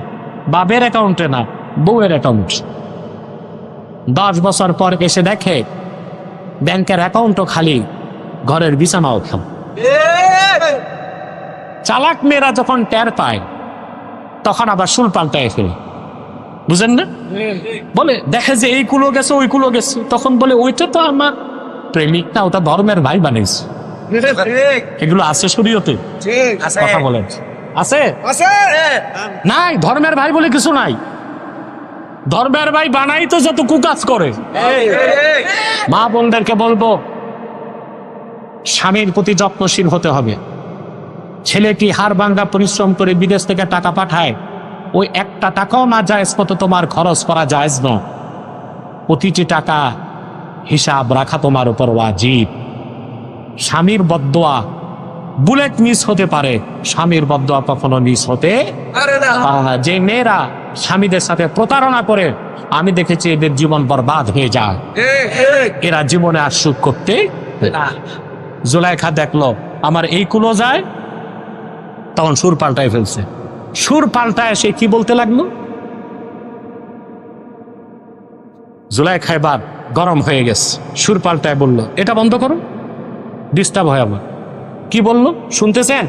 বাবের অ্যাকাউন্টে না, বউয়ের অ্যাকাউন্ট। 10 বছর পর এসে দেখে ব্যাংকের অ্যাকাউন্টও খালি, ঘরের বিছানাও খাম। চালাক মেয়েরা যখন টের পায় তখন আবার সুর পাল্টায় ফেলে, বুঝেন না? বলে দেখে যে এই কুলো গেছে, ওই কুলো গেছে, তখন বলে ওইটা তো আমার প্রেমিক না, ওটা ধর্মের ভাই বানিয়েছে। এগুলো আছে শরীয়তে? কথা বলেন, আছে? নাই, ধর্মের ভাই বলে কিছু নাই। ধর্মের ভাই বানাই তো যত কুকাজ করে। মা বোনদেরকে বলবো স্বামীর প্রতি যত্নশীল হতে হবে। ছেলেটি হাড় ভাঙা পরিশ্রম করে বিদেশ থেকে টাকা পাঠায়, ওই একটা টাকাও না জায়েজ মতো তোমার খরচ করা জায়েজ না। প্রতিটি টাকা হিসাব রাখা তোমার উপর ওয়াজিব। স্বামীর বদদোয়া বুলেট মিস হতে পারে, স্বামীর বদদোয়া কখনো মিস হতে পারে না। যে মেয়েরা স্বামীদের সাথে প্রতারণা করে, আমি দেখেছি এদের জীবন বরবাদ হয়ে যায়, এরা জীবনে আর সুখ করতে না। জুলাইখা দেখলো আমার এই কুলো যায়, তখন সুর পাল্টায় ফেলছে। সুর পাল্টায় সে কি বলতে লাগলো? জুলাইখা এবার গরম হয়ে গেছে, সুর পাল্টায় বলল এটা বন্ধ করো, ডিস্টার্ব হয় আমার। কি বললো শুনতেছেন?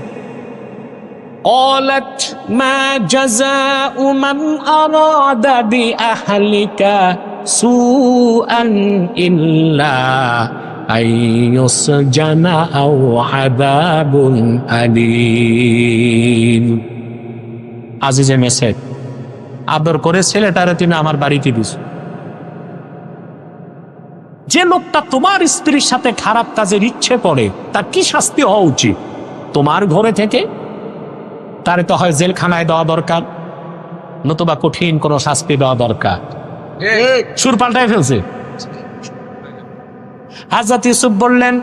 قالت ما جزاء من أراد بأهلك سوءا إلا أن يسجن أو عذاب أليم। আজিজে মেসেজ, আদর করে ছেলেটারে তুমি আমার বাড়িতে দিস। যে লোকটা তোমার স্ত্রীর সাথে খারাপ কাজের ইচ্ছে করে তার কি শাস্তি হওয়া উচিত? তোমার ঘরে থেকে তারে তো হয় জেলখানায় দেওয়া দরকার, নতুবা কঠিন কোনো শাস্তি দেওয়া দরকার। সুর পাল্টায় ফেলছে। হযরত ইউসুফ বললেন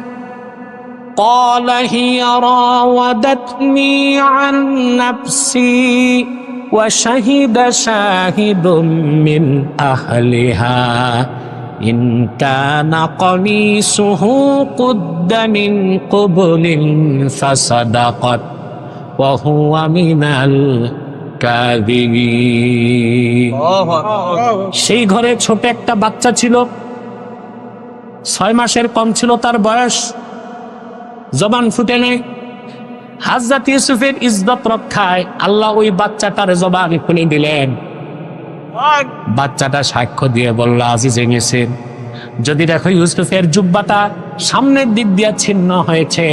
قال هي راودتني عن نفسي وشهد شاهد من أهلها إن كان قميصه قد من قبل فصدقت وهو من الكاذبين সেই ঘরে ছোট একটা বাচ্চা ছিল, 6 মাসের কম ছিল তার বয়স, জবান ফুটে নেই। হযরত ইউসুফের ইজ্জত রক্ষায় আল্লাহ ওই বাচ্চাটার জবান খুলে দিলেন। বাচ্চাটা সাক্ষ্য দিয়ে বলল, আজিজে মিসর, যদি দেখো ইউসুফের জুব্বাটা সামনের দিক দিয়ে ছিন্ন হয়েছে,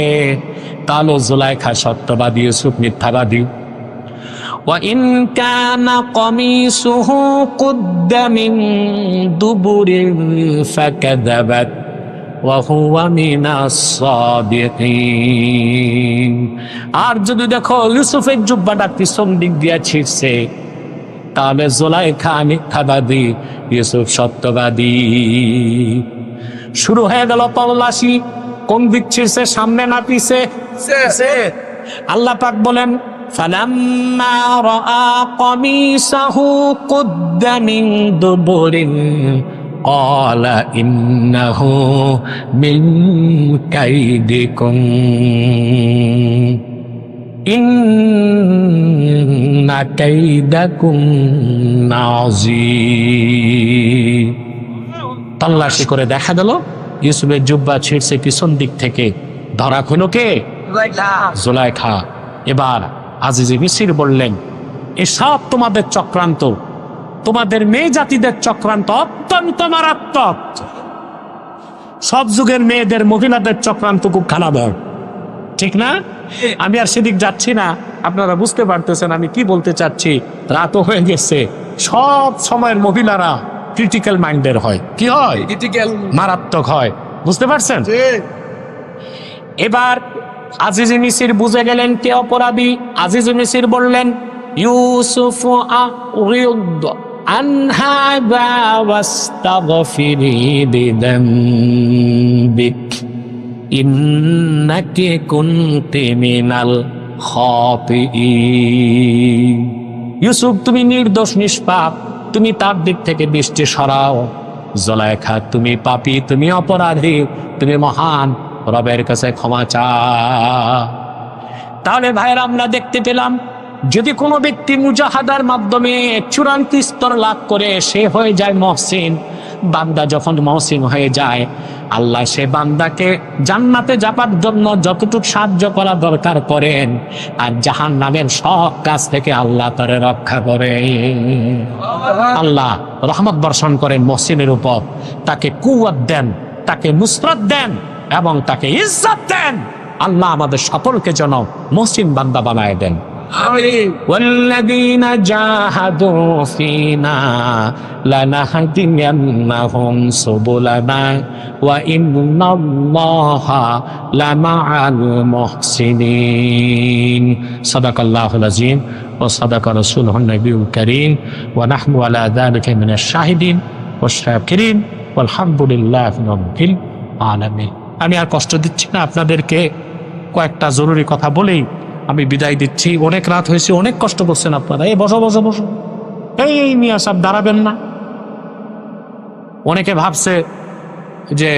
তাহলে জুলাইখা সত্যবাদী, ইউসুফ মিথ্যাবাদী। وَإِنْ كَانَ قَمِيصُهُ قُدَّ مِنْ دُبُرٍ فَكَذَبَتْ وَهُوَ مِنَ الصَّادِقِينَ। আর যদি দেখো ইউসুফের জুব্বাটা পিছন দিক দিয়ে ছিঁড়ছে, তাহলে জুলাইখা মিথ্যাবাদী, ইউসুফ সত্যবাদী। শুরু হয়ে গেল তল্লাশি, কোন দিক ছিঁড়ছে, সামনে না পিছে? আল্লাহ পাক বলেন, فَلَمَّا رَأَى قَمِيصَهُ قُدَّ مِنْ دُبُرٍ قَالَ إِنَّهُ مِنْ كَيْدِكُمْ إِنَّ كَيْدَكُمْ عَظِيمٌ। তল্লাশি করে দেখা গেল ইউসুফের জুব্বা ছিঁড়ছে পিছন দিক থেকে। ধরা হলো কে? জুলাইখা। এবার আজিজে মিসর বললেন, এসব তোমাদের চক্রান্ত, তোমাদের মেয়ে জাতিদের চক্রান্ত অত্যন্ত মারাত্মক। সব যুগের মেয়েদের, মহিলাদের চক্রান্ত খুব খারাপ হয়, ঠিক না? আমি আর সেদিক যাচ্ছি না, আপনারা বুঝতে পারতেছেন আমি কি বলতে চাচ্ছি। রাতও হয়ে গেছে। সব সময়ের মহিলারা ক্রিটিক্যাল মাইন্ডের হয়। কি হয়? ক্রিটিক্যাল, মারাত্মক হয়। বুঝতে পারছেন? এবার আজিজে মিসর বুঝে গেলেন কে অপরাধী। আজিজে মিসর বললেন, ইউসুফ আ'রিদ আন হাযা ওয়াস্তাগফিরি বিযামবিক ইন্নাকি কুনতি মিনাল খাতিঈন। ইউসুফ, তুমি নির্দোষ, নিষ্পাপ, তুমি তার দিক থেকে দৃষ্টি সরাও। জুলাইখা, তুমি পাপী, তুমি অপরাধী, তুমি মহান রবের কাছে ক্ষমা চাও। তাহলে ভাইয়েরা, আমরা দেখতে পেলাম যদি কোনো ব্যক্তি মুজাহাদার মাধ্যমে চূড়ান্ত স্তর লাভ করে, সে হয়ে যায় মহসিন। বান্দা যখন মহসিন হয়ে যায়, আল্লাহ সে বান্দাকে জান্নাতে যাবার জন্য যতটুকু সাহায্য করা দরকার করেন, আর জাহান্নামের সব কাজ থেকে আল্লাহ তারে রক্ষা করেন। আল্লাহ রহমত বর্ষণ করেন মহসিনের উপর, তাকে কুওয়াত দেন, তাকে নুসরাত দেন এবং তাকে ইজ্জত দেন। আল্লাহ আমাদের সকলকে যেন মহসিন বান্দা বানায় দেন। والذين جاهدوا فينا لنهدينهم سبلنا وإن الله لمع المحسنين صدق الله العظيم وصدق رسوله النبي الكريم ونحن على ذلك من الشاهدين والشاكرين والحمد لله رب العالمين। আমি আর কষ্ট দিচ্ছি না আপনাদেরকে, কয়েকটা জরুরি কথা বলেই আমি বিদায় দিচ্ছি। অনেক রাত হয়েছে, অনেক কষ্ট করছেন আপনারা। এই বসো বসো বসো, এই মিয়া সাহেব দাঁড়াবেন না? অনেকে ভাবছে যে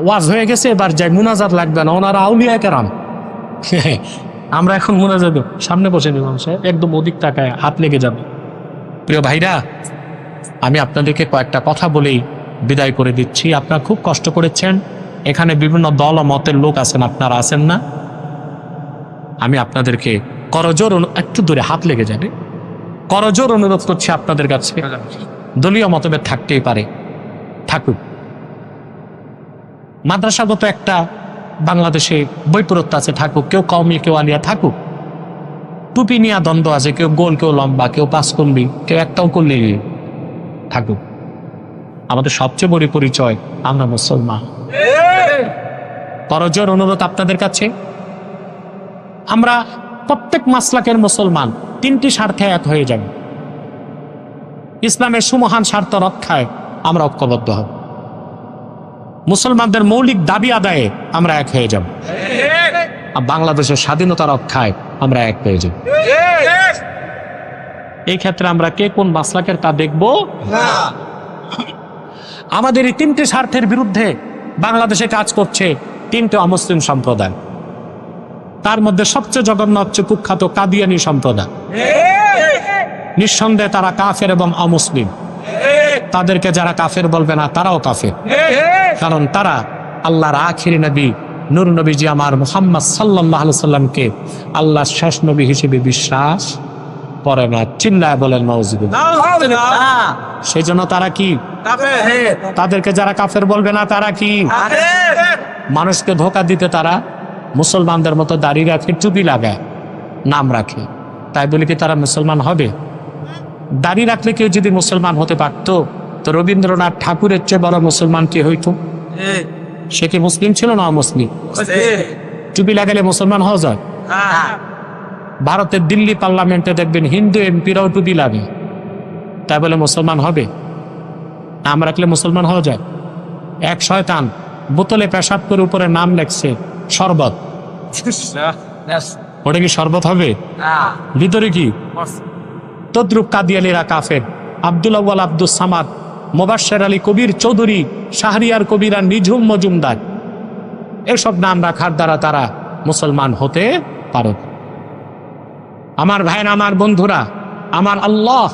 ওয়াজ হয়ে গেছে, এবার যাই, মুনাজাত লাগবে না, ওনারা আউলিয়া কেরাম। আমরা এখন মুনাজাত, সামনে বসে নিলাম সাহেব, একদম অধিক টাকায় হাত লেগে যাবে। প্রিয় ভাইরা, আমি আপনাদেরকে কয়েকটা কথা বলেই বিদায় করে দিচ্ছি। আপনারা খুব কষ্ট করেছেন, এখানে বিভিন্ন দল ও মতের লোক আছেন, আপনারা আছেন না? আমি আপনাদেরকে করজোর, একটু দূরে হাত লেগে যাবে, করজোর অনুরোধ করছি আপনাদের কাছে, দলীয় মতভেদ থাকতেই পারে, থাকুক। মাদ্রাসাগত একটা বাংলাদেশে বৈপরীত্য আছে, থাকুক। কেউ কওমি, কেউ আলিয়া, থাকুক। টুপি নিয়ে দ্বন্দ্ব আছে, কেউ গোল, কেউ লম্বা, কেউ পাঁচকম্বি, কেউ একটাও করলে থাকুক। আমাদের সবচেয়ে বড় পরিচয় আমরা মুসলমান। করজোর অনুরোধ আপনাদের কাছে, আমরা প্রত্যেক মাসলাকের মুসলমান, তিনটি স্বার্থে এক হয়ে যাব। ইসলামের সুমহান স্বার্থ রক্ষায় আমরা ঐক্যবদ্ধ হব, মুসলমানদের মৌলিক দাবি আদায়ে আমরা এক হয়ে যাব, আর বাংলাদেশের স্বাধীনতা রক্ষায় আমরা এক হয়ে যাব। এই ক্ষেত্রে আমরা কে কোন মাসলাকের তা দেখব না। আমাদের এই তিনটে স্বার্থের বিরুদ্ধে বাংলাদেশে কাজ করছে তিনটে অমুসলিম সম্প্রদায়। তার মধ্যে সবচেয়ে জঘন্য হচ্ছে কুখ্যাত কাদিয়ানি সম্প্রদায়। নিঃসন্দেহে তারা কাফের এবং অমুসলিম। তাদেরকে যারা কাফের বলবে না তারাও কাফের, কারণ তারা আল্লাহর আখিরি নবী নূর নবীজি আমার মুহাম্মদ সাল্লাল্লাহু আলাইহি সাল্লামকে আল্লাহর শেষ নবী হিসেবে বিশ্বাস করে না। চিল্লায় বলেন নাউজুবিল্লাহ। সেই জন্য তারা কি? তাদেরকে যারা কাফের বলবে না তারা কি? মানুষকে ধোঁকা দিতে তারা মুসলমানদের মতো দাড়ি রাখে, টুপি লাগায়, নাম রাখে। তাই বলে কি তারা মুসলমান হবে? দাড়ি রাখলে কেউ যদি মুসলমান হতে পারত তো রবীন্দ্রনাথ ঠাকুরের চেয়ে বড় মুসলমান কে হইতো? সে কি মুসলিম ছিল না অমুসলিম? টুপি লাগালে মুসলমান হওয়া যায়? ভারতের দিল্লি পার্লামেন্টে দেখবেন হিন্দু এমপিরাও টুপি লাগে, তাই বলে মুসলমান হবে? নাম রাখলে মুসলমান হওয়া যায়? এক শয়তান বোতলে পেশাব করে উপরে নাম লেখছে শরবত, ওটা কি শরবত হবে? ভিতরে কি? তদ্রুপ কাদিয়ানিরা কাফের। আব্দুল আউয়াল আব্দুল সামাদ, মোবাশ্বের আলী কবির চৌধুরী, শাহরিয়ার কবিরা, নিঝুম মজুমদার, এসব নাম রাখার দ্বারা তারা মুসলমান হতে পারে। আমার ভাইরা, আমার বন্ধুরা, আমার আল্লাহ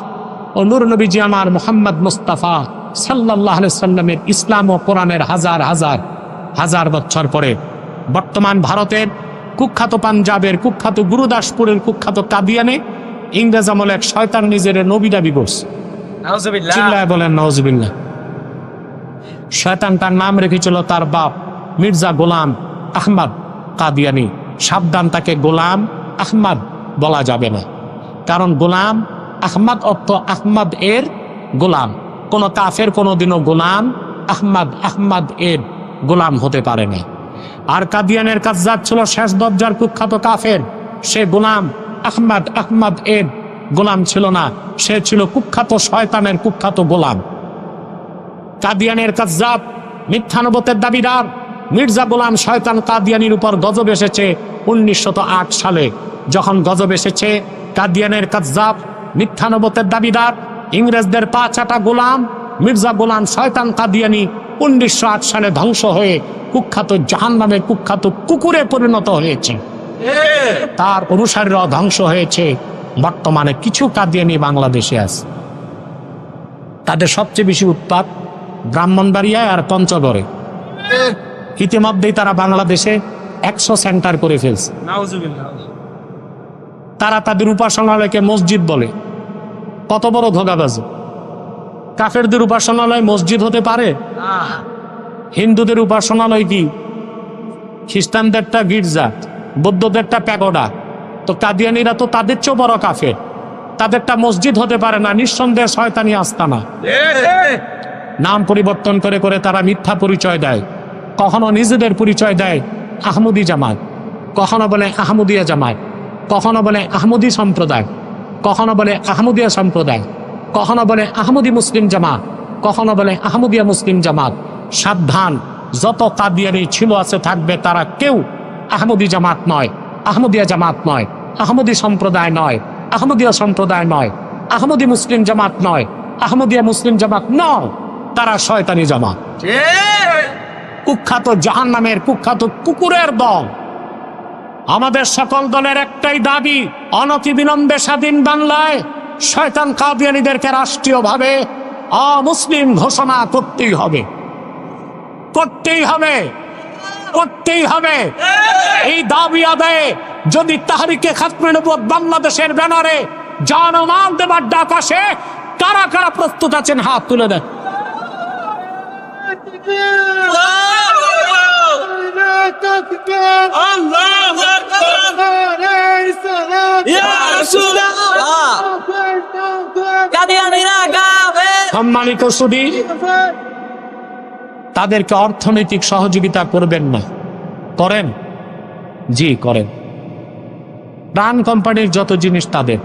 ও নূর নবীজি আমার মুহাম্মদ মুস্তাফা সাল্লাল্লাহু আলাইহি সাল্লামের ইসলাম ও কোরআনের হাজার হাজার হাজার বছর পরে বর্তমান ভারতের কুখ্যাত পাঞ্জাবের কুখ্যাত গুরুদাসপুরের কুখ্যাত কাদিয়ানে ইংরেজ আমলে এক শয়তান নিজের নবী দাবি করছে। চিল্লায় বলেন নাউজুবিল্লাহ। শয়তান তার নাম রেখেছিল তার বাপ মির্জা গোলাম আহমদ কাদিয়ানি। সাবধান, তাকে গোলাম আহমদ বলা যাবে না, কারণ গোলাম আহমদ অর্থ আহমদ এর গোলাম। কোন কাফের কোনোদিনও গোলাম আহমদ এর গোলাম হতে পারে না। আর কাদিয়ানের কাজ্জাব ছিল শেষ দরজার কুখ্যাত কাফের। সে গোলাম আহমদ এর গোলাম ছিল না, সে ছিল কুখ্যাত শয়তানের কুখ্যাত গোলাম। কাদিয়ানের কাজ্জাব মিথ্যানবতের দাবিদার মির্জা গোলাম শয়তান কাদিয়ানির উপর গজব এসেছে 1908 সালে। যখন গজব এসেছে, কাদিয়ানের কাজ্জাব মিথ্যানবতের দাবিদার ইংরেজদের পা চাটা গোলাম মির্জা গোলাম শয়তান কাদিয়ানি 1908 সালে ধ্বংস হয়ে কুখ্যাত জাহান্নামের কুখ্যাত কুকুরে পরিণত হয়েছে। তার অনুসারীরা ধ্বংস হয়েছে। বর্তমানে কিছু কাদিয়ানি বাংলাদেশে আছে। তাদের সবচেয়ে বেশি উৎপাত ব্রাহ্মণবাড়িয়ায় আর পঞ্চগড়ে। ইতিমধ্যেই তারা বাংলাদেশে 100 সেন্টার করে ফেলছে। তারা তাদের উপাসনালয়কে মসজিদ বলে। কত বড় ধোঁকাবাজি! কাফেরদের উপাসনালয় মসজিদ হতে পারে? হিন্দুদের উপাসনালয় কি? খ্রিস্টানদেরটা গির্জা, বৌদ্ধদেরটা প্যাগোডা। তো কাদিয়ানিরা তো তাদের চেয়েও বড় কাফের, তাদেরটা মসজিদ হতে পারে না। নিঃসন্দেহে শয়তানি আস্তানা। নাম পরিবর্তন করে করে তারা মিথ্যা পরিচয় দেয়। কখনো নিজেদের পরিচয় দেয় আহমদি জামাত, কখনো বলে আহমদিয়া জামাত, কখনো বলে আহমদি সম্প্রদায়, কখনো বলে আহমদিয়া সম্প্রদায়, কখনো বলে আহমদি মুসলিম জামাত, কখনো বলে আহমদিয়া মুসলিম জামাত। সাবধান, যত কাদিয়ানি ছিল আছে থাকবে, তারা কেউ আহমদি জামাত নয়, আহমদিয়া জামাত নয়, আহমদি সম্প্রদায় নয়, আহমদিয়া সম্প্রদায় নয়, আহমদি মুসলিম জামাত নয়, আহমদিয়া মুসলিম জামাত নয়। তারা শয়তানি জামাত, কুখ্যাত জাহান্নামের কুখ্যাত কুকুরের দল। আমাদের সকল দলের একটাই দাবি, অনতিবিলম্বে স্বাধীন বাংলায় শয়তান কাদিয়ানীদেরকে রাষ্ট্রীয়ভাবে অমুসলিম ঘোষণা করতেই হবে, করতেই হবে, করতেই হবে। এই দাবি আদায়ে যদি তাহরিকে খাতমে নবুয়ত বাংলাদেশের ব্যানারে জানমাল দেবার ডাক আসে, কারা কারা প্রস্তুত আছেন হাত তুলে দেন। সম্মানিত সুধী, তাদেরকে অর্থনৈতিক সহযোগিতা করবেন না? করেন? জি করেন। প্রাণ কোম্পানির যত জিনিস তাদের,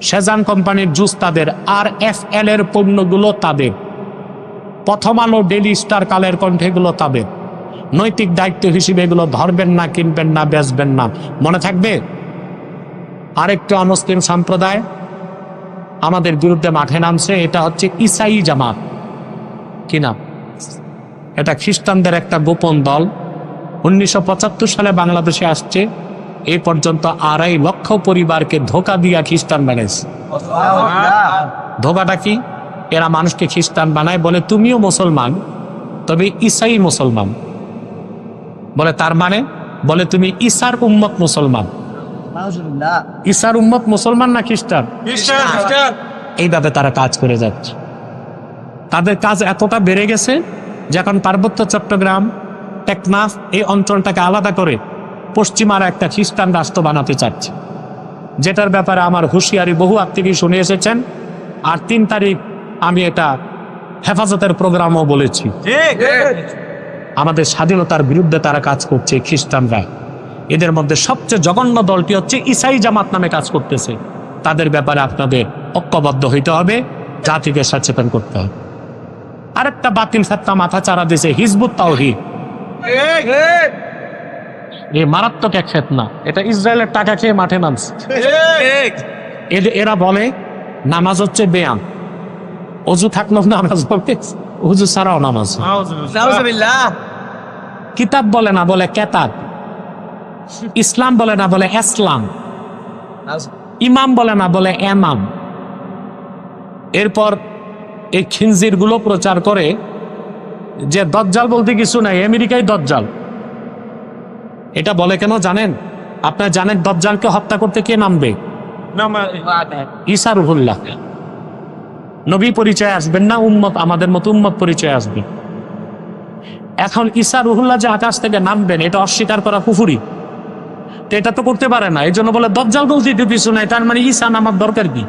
সেজান কোম্পানির জুস তাদের, আর FL এর পণ্যগুলো তাদের, প্রথম আলো, ডেইলি স্টার, কালের কণ্ঠ এগুলো তাদের। নৈতিক দায়িত্ব হিসেবে এগুলো ধরবেন না, কিনবেন না, বেচবেন না। মনে থাকবে? আরেকটি অমুসলিম সম্প্রদায় আমাদের বিরুদ্ধে মাঠে নামছে, এটা হচ্ছে ইসাই জামাত। কি নাম? এটা খ্রিস্টানদের একটা গোপন দল। 1975 সালে বাংলাদেশে আসছে। এই পর্যন্ত 2.5 লক্ষ পরিবারকে ধোঁকা দিয়া খ্রিস্টান বানাইছে। ধোঁকাটা কি? এরা মানুষকে খ্রিস্টান বানায়, বলে তুমিও মুসলমান, তবে ঈসাই মুসলমান। বলে তার মানে, বলে তুমি ঈসার উম্মত মুসলমান। ঈসার উম্মত মুসলমান না খ্রিস্টান? এইভাবে তারা কাজ করে যাচ্ছে। তাদের কাজ এতটা বেড়ে গেছে যে এখন পার্বত্য চট্টগ্রাম, টেকনাফ এই অঞ্চলটাকে আলাদা করে পশ্চিমারা একটা খ্রিস্টান রাষ্ট্র বানাতে চাচ্ছে, যেটার ব্যাপারে আমার হুঁশিয়ারি বহু আত্মীয় শুনে এসেছেন। আর 3 তারিখ আমি এটা হেফাজতের প্রোগ্রামও বলেছি। আমাদের স্বাধীনতার বিরুদ্ধে তারা কাজ করছে খ্রিস্টানরা। এদের মধ্যে সবচেয়ে জঘন্য দলটি হচ্ছে ঈসাই জামাত নামে কাজ করতেছে। তাদের ব্যাপারে আপনাদের ঐক্যবদ্ধ হইতে হবে, জাতিকে সচেতন করতে হবে। আরেকটা বাতিল ফেতনা মাথা চারা দিয়েছে হিজবুত তাওহীদ। এই মারাত্মক এক ফেতনা, এটা ইসরায়েলের টাকা খেয়ে মাঠে নামছে। এরা বলে নামাজ হচ্ছে ব্যায়াম, অজু থাকলেও নামাজ হবে, অজু ছাড়াও নামাজ। কিতাব বলে না, বলে কেতাব। ইসলাম বলে না, বলে ইসলাম। ইমাম বলে না, বলে এমাম। এরপর এই খিনজির গুলো প্রচার করে যে দজ্জাল বলতে কিছু নাই, আমেরিকায় দজ্জাল। এটা বলে কেন জানেন? আপনারা জানেন দজ্জালকে হত্যা করতে কে নামবে? ঈসা রুহুল্লাহ। নবী পরিচয় আসবেন না, উম্মত, আমাদের মতো উম্মত পরিচয় আসবে। এখন ঈসা রুহুল্লাহ যে আকাশ থেকে নামবেন, এটা অস্বীকার করা কুফরি। তো এটা তো করতে পারে না, এই জন্য বলে দজ্জাল বলতে কিছু নাই, তার মানে ঈসা নামার দরকার কি?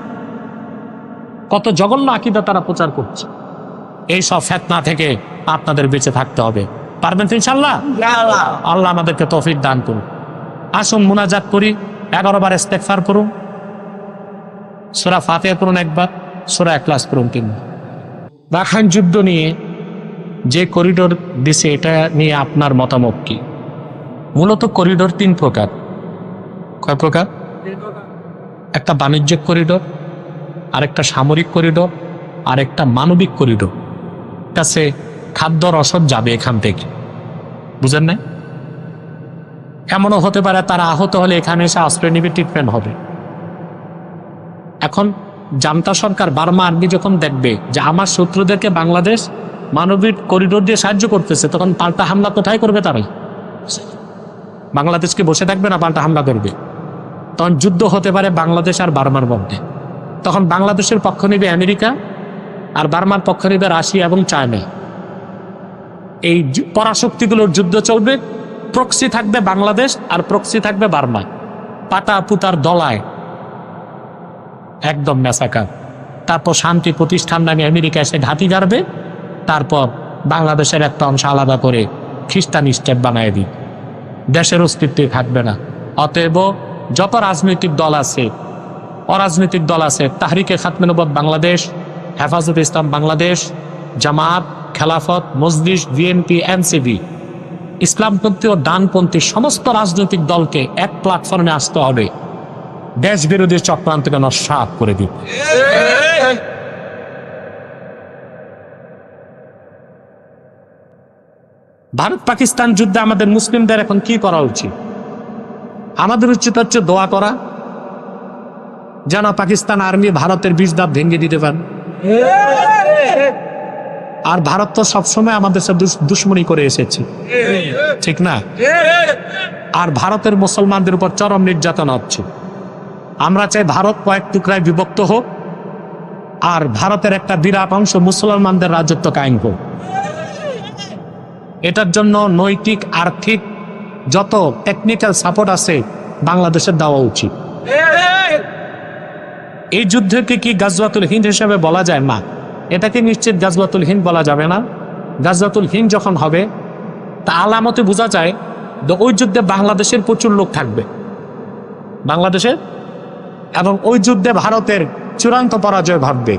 কত জঘন্য আকীদা তারা প্রচার করছে। এই সব ফিতনা থেকে আপনাদের বেঁচে থাকতে হবে। পারবেন তো ইনশাআল্লাহ? আল্লাহ আমাদেরকে তৌফিক দান করুন। আসুন মুনাজাত করি, 11 বার ইস্তেগফার করুন, সূরা ফাতিহা করুন একবার, সূরা ইখলাস করুন 3 বার। রাখাইন যুদ্ধ নিয়ে যে করিডোর দিছে, এটা নিয়ে আপনার মতামত কি? মূলত করিডোর 3 প্রকার। কয় প্রকার? একটা বাণিজ্যিক করিডোর, আরেকটা সামরিক করিডোর, আরেকটা মানবিক করিডোর। কাছে খাদ্য রসদ যাবে এখান থেকে, বুঝেন না? এমনও হতে পারে তারা আহত হলে এখানে এসে আশ্রয় নিবে, ট্রিটমেন্ট হবে। এখন জান্তা সরকার, বার্মা আর্মি যখন দেখবে যে আমার শত্রুদেরকে বাংলাদেশ মানবিক করিডোর দিয়ে সাহায্য করতেছে, তখন পাল্টা হামলা কোথায় করবে? তারাই বাংলাদেশকে বসে থাকবে না, পাল্টা হামলা করবে। তখন যুদ্ধ হতে পারে বাংলাদেশ আর বার্মার মধ্যে। তখন বাংলাদেশের পক্ষ নেবে আমেরিকা, আর বার্মার পক্ষ নেবে রাশিয়া এবং চায়না। এই পরাশক্তিগুলোর যুদ্ধ চলবে। প্রক্সি থাকবে বাংলাদেশ আর প্রক্সি থাকবে বার্মা। পাতা পুতার দলায় একদম মেসাকার। তারপর শান্তি প্রতিষ্ঠান নামে আমেরিকা এসে ঘাঁটি গাড়বে। তারপর বাংলাদেশের একটা অংশ আলাদা করে খ্রিস্টান স্টেট বানায় দিই, দেশের অস্তিত্বই থাকবে না। অতএব যত রাজনৈতিক দল আছে, অরাজনৈতিক দল আছে, তাহরিকে খাতমে নবুয়ত বাংলাদেশ, হেফাজত ইসলাম বাংলাদেশ, জামাত, খেলাফত, মজলিস, বিএনপি, এনসিপি, ইসলামপন্থী ও ডানপন্থী সমস্ত রাজনৈতিক দলকে এক প্ল্যাটফর্মে আসতে হবে, দেশ বিরোধী চক্রান্তকে নস্যাৎ করে দিবে। ভারত পাকিস্তান যুদ্ধে আমাদের মুসলিমদের এখন কি করা উচিত? আমাদের উচিত হচ্ছে দোয়া করা, যেন পাকিস্তান আর্মি ভারতের 20 দাঁত ভেঙে দিতে পারে। আর ভারত তো সবসময় আমাদের সাথে দুশ্মনী করে এসেছে, ঠিক না? আর ভারতের মুসলমানদের উপর চরম নির্যাতন হচ্ছে। আমরা চাই ভারত কয়েক টুকরায় বিভক্ত হোক, আর ভারতের একটা বিরাট অংশ মুসলমানদের রাজত্ব কায়েম হোক। এটার জন্য নৈতিক, আর্থিক যত টেকনিক্যাল সাপোর্ট আছে বাংলাদেশের দেওয়া উচিত। এই যুদ্ধকে কি গাজওয়াতুল হিন্দ হিসেবে বলা যায়? না, এটাকে নিশ্চিত গাজওয়াতুল হিন্দ বলা যাবে না। গাজওয়াতুল হিন্দ যখন হবে, তা আলামতে বোঝা যায় যে ওই যুদ্ধে বাংলাদেশের প্রচুর লোক থাকবে, বাংলাদেশের, এবং ওই যুদ্ধে ভারতের চূড়ান্ত পরাজয় ভাববে।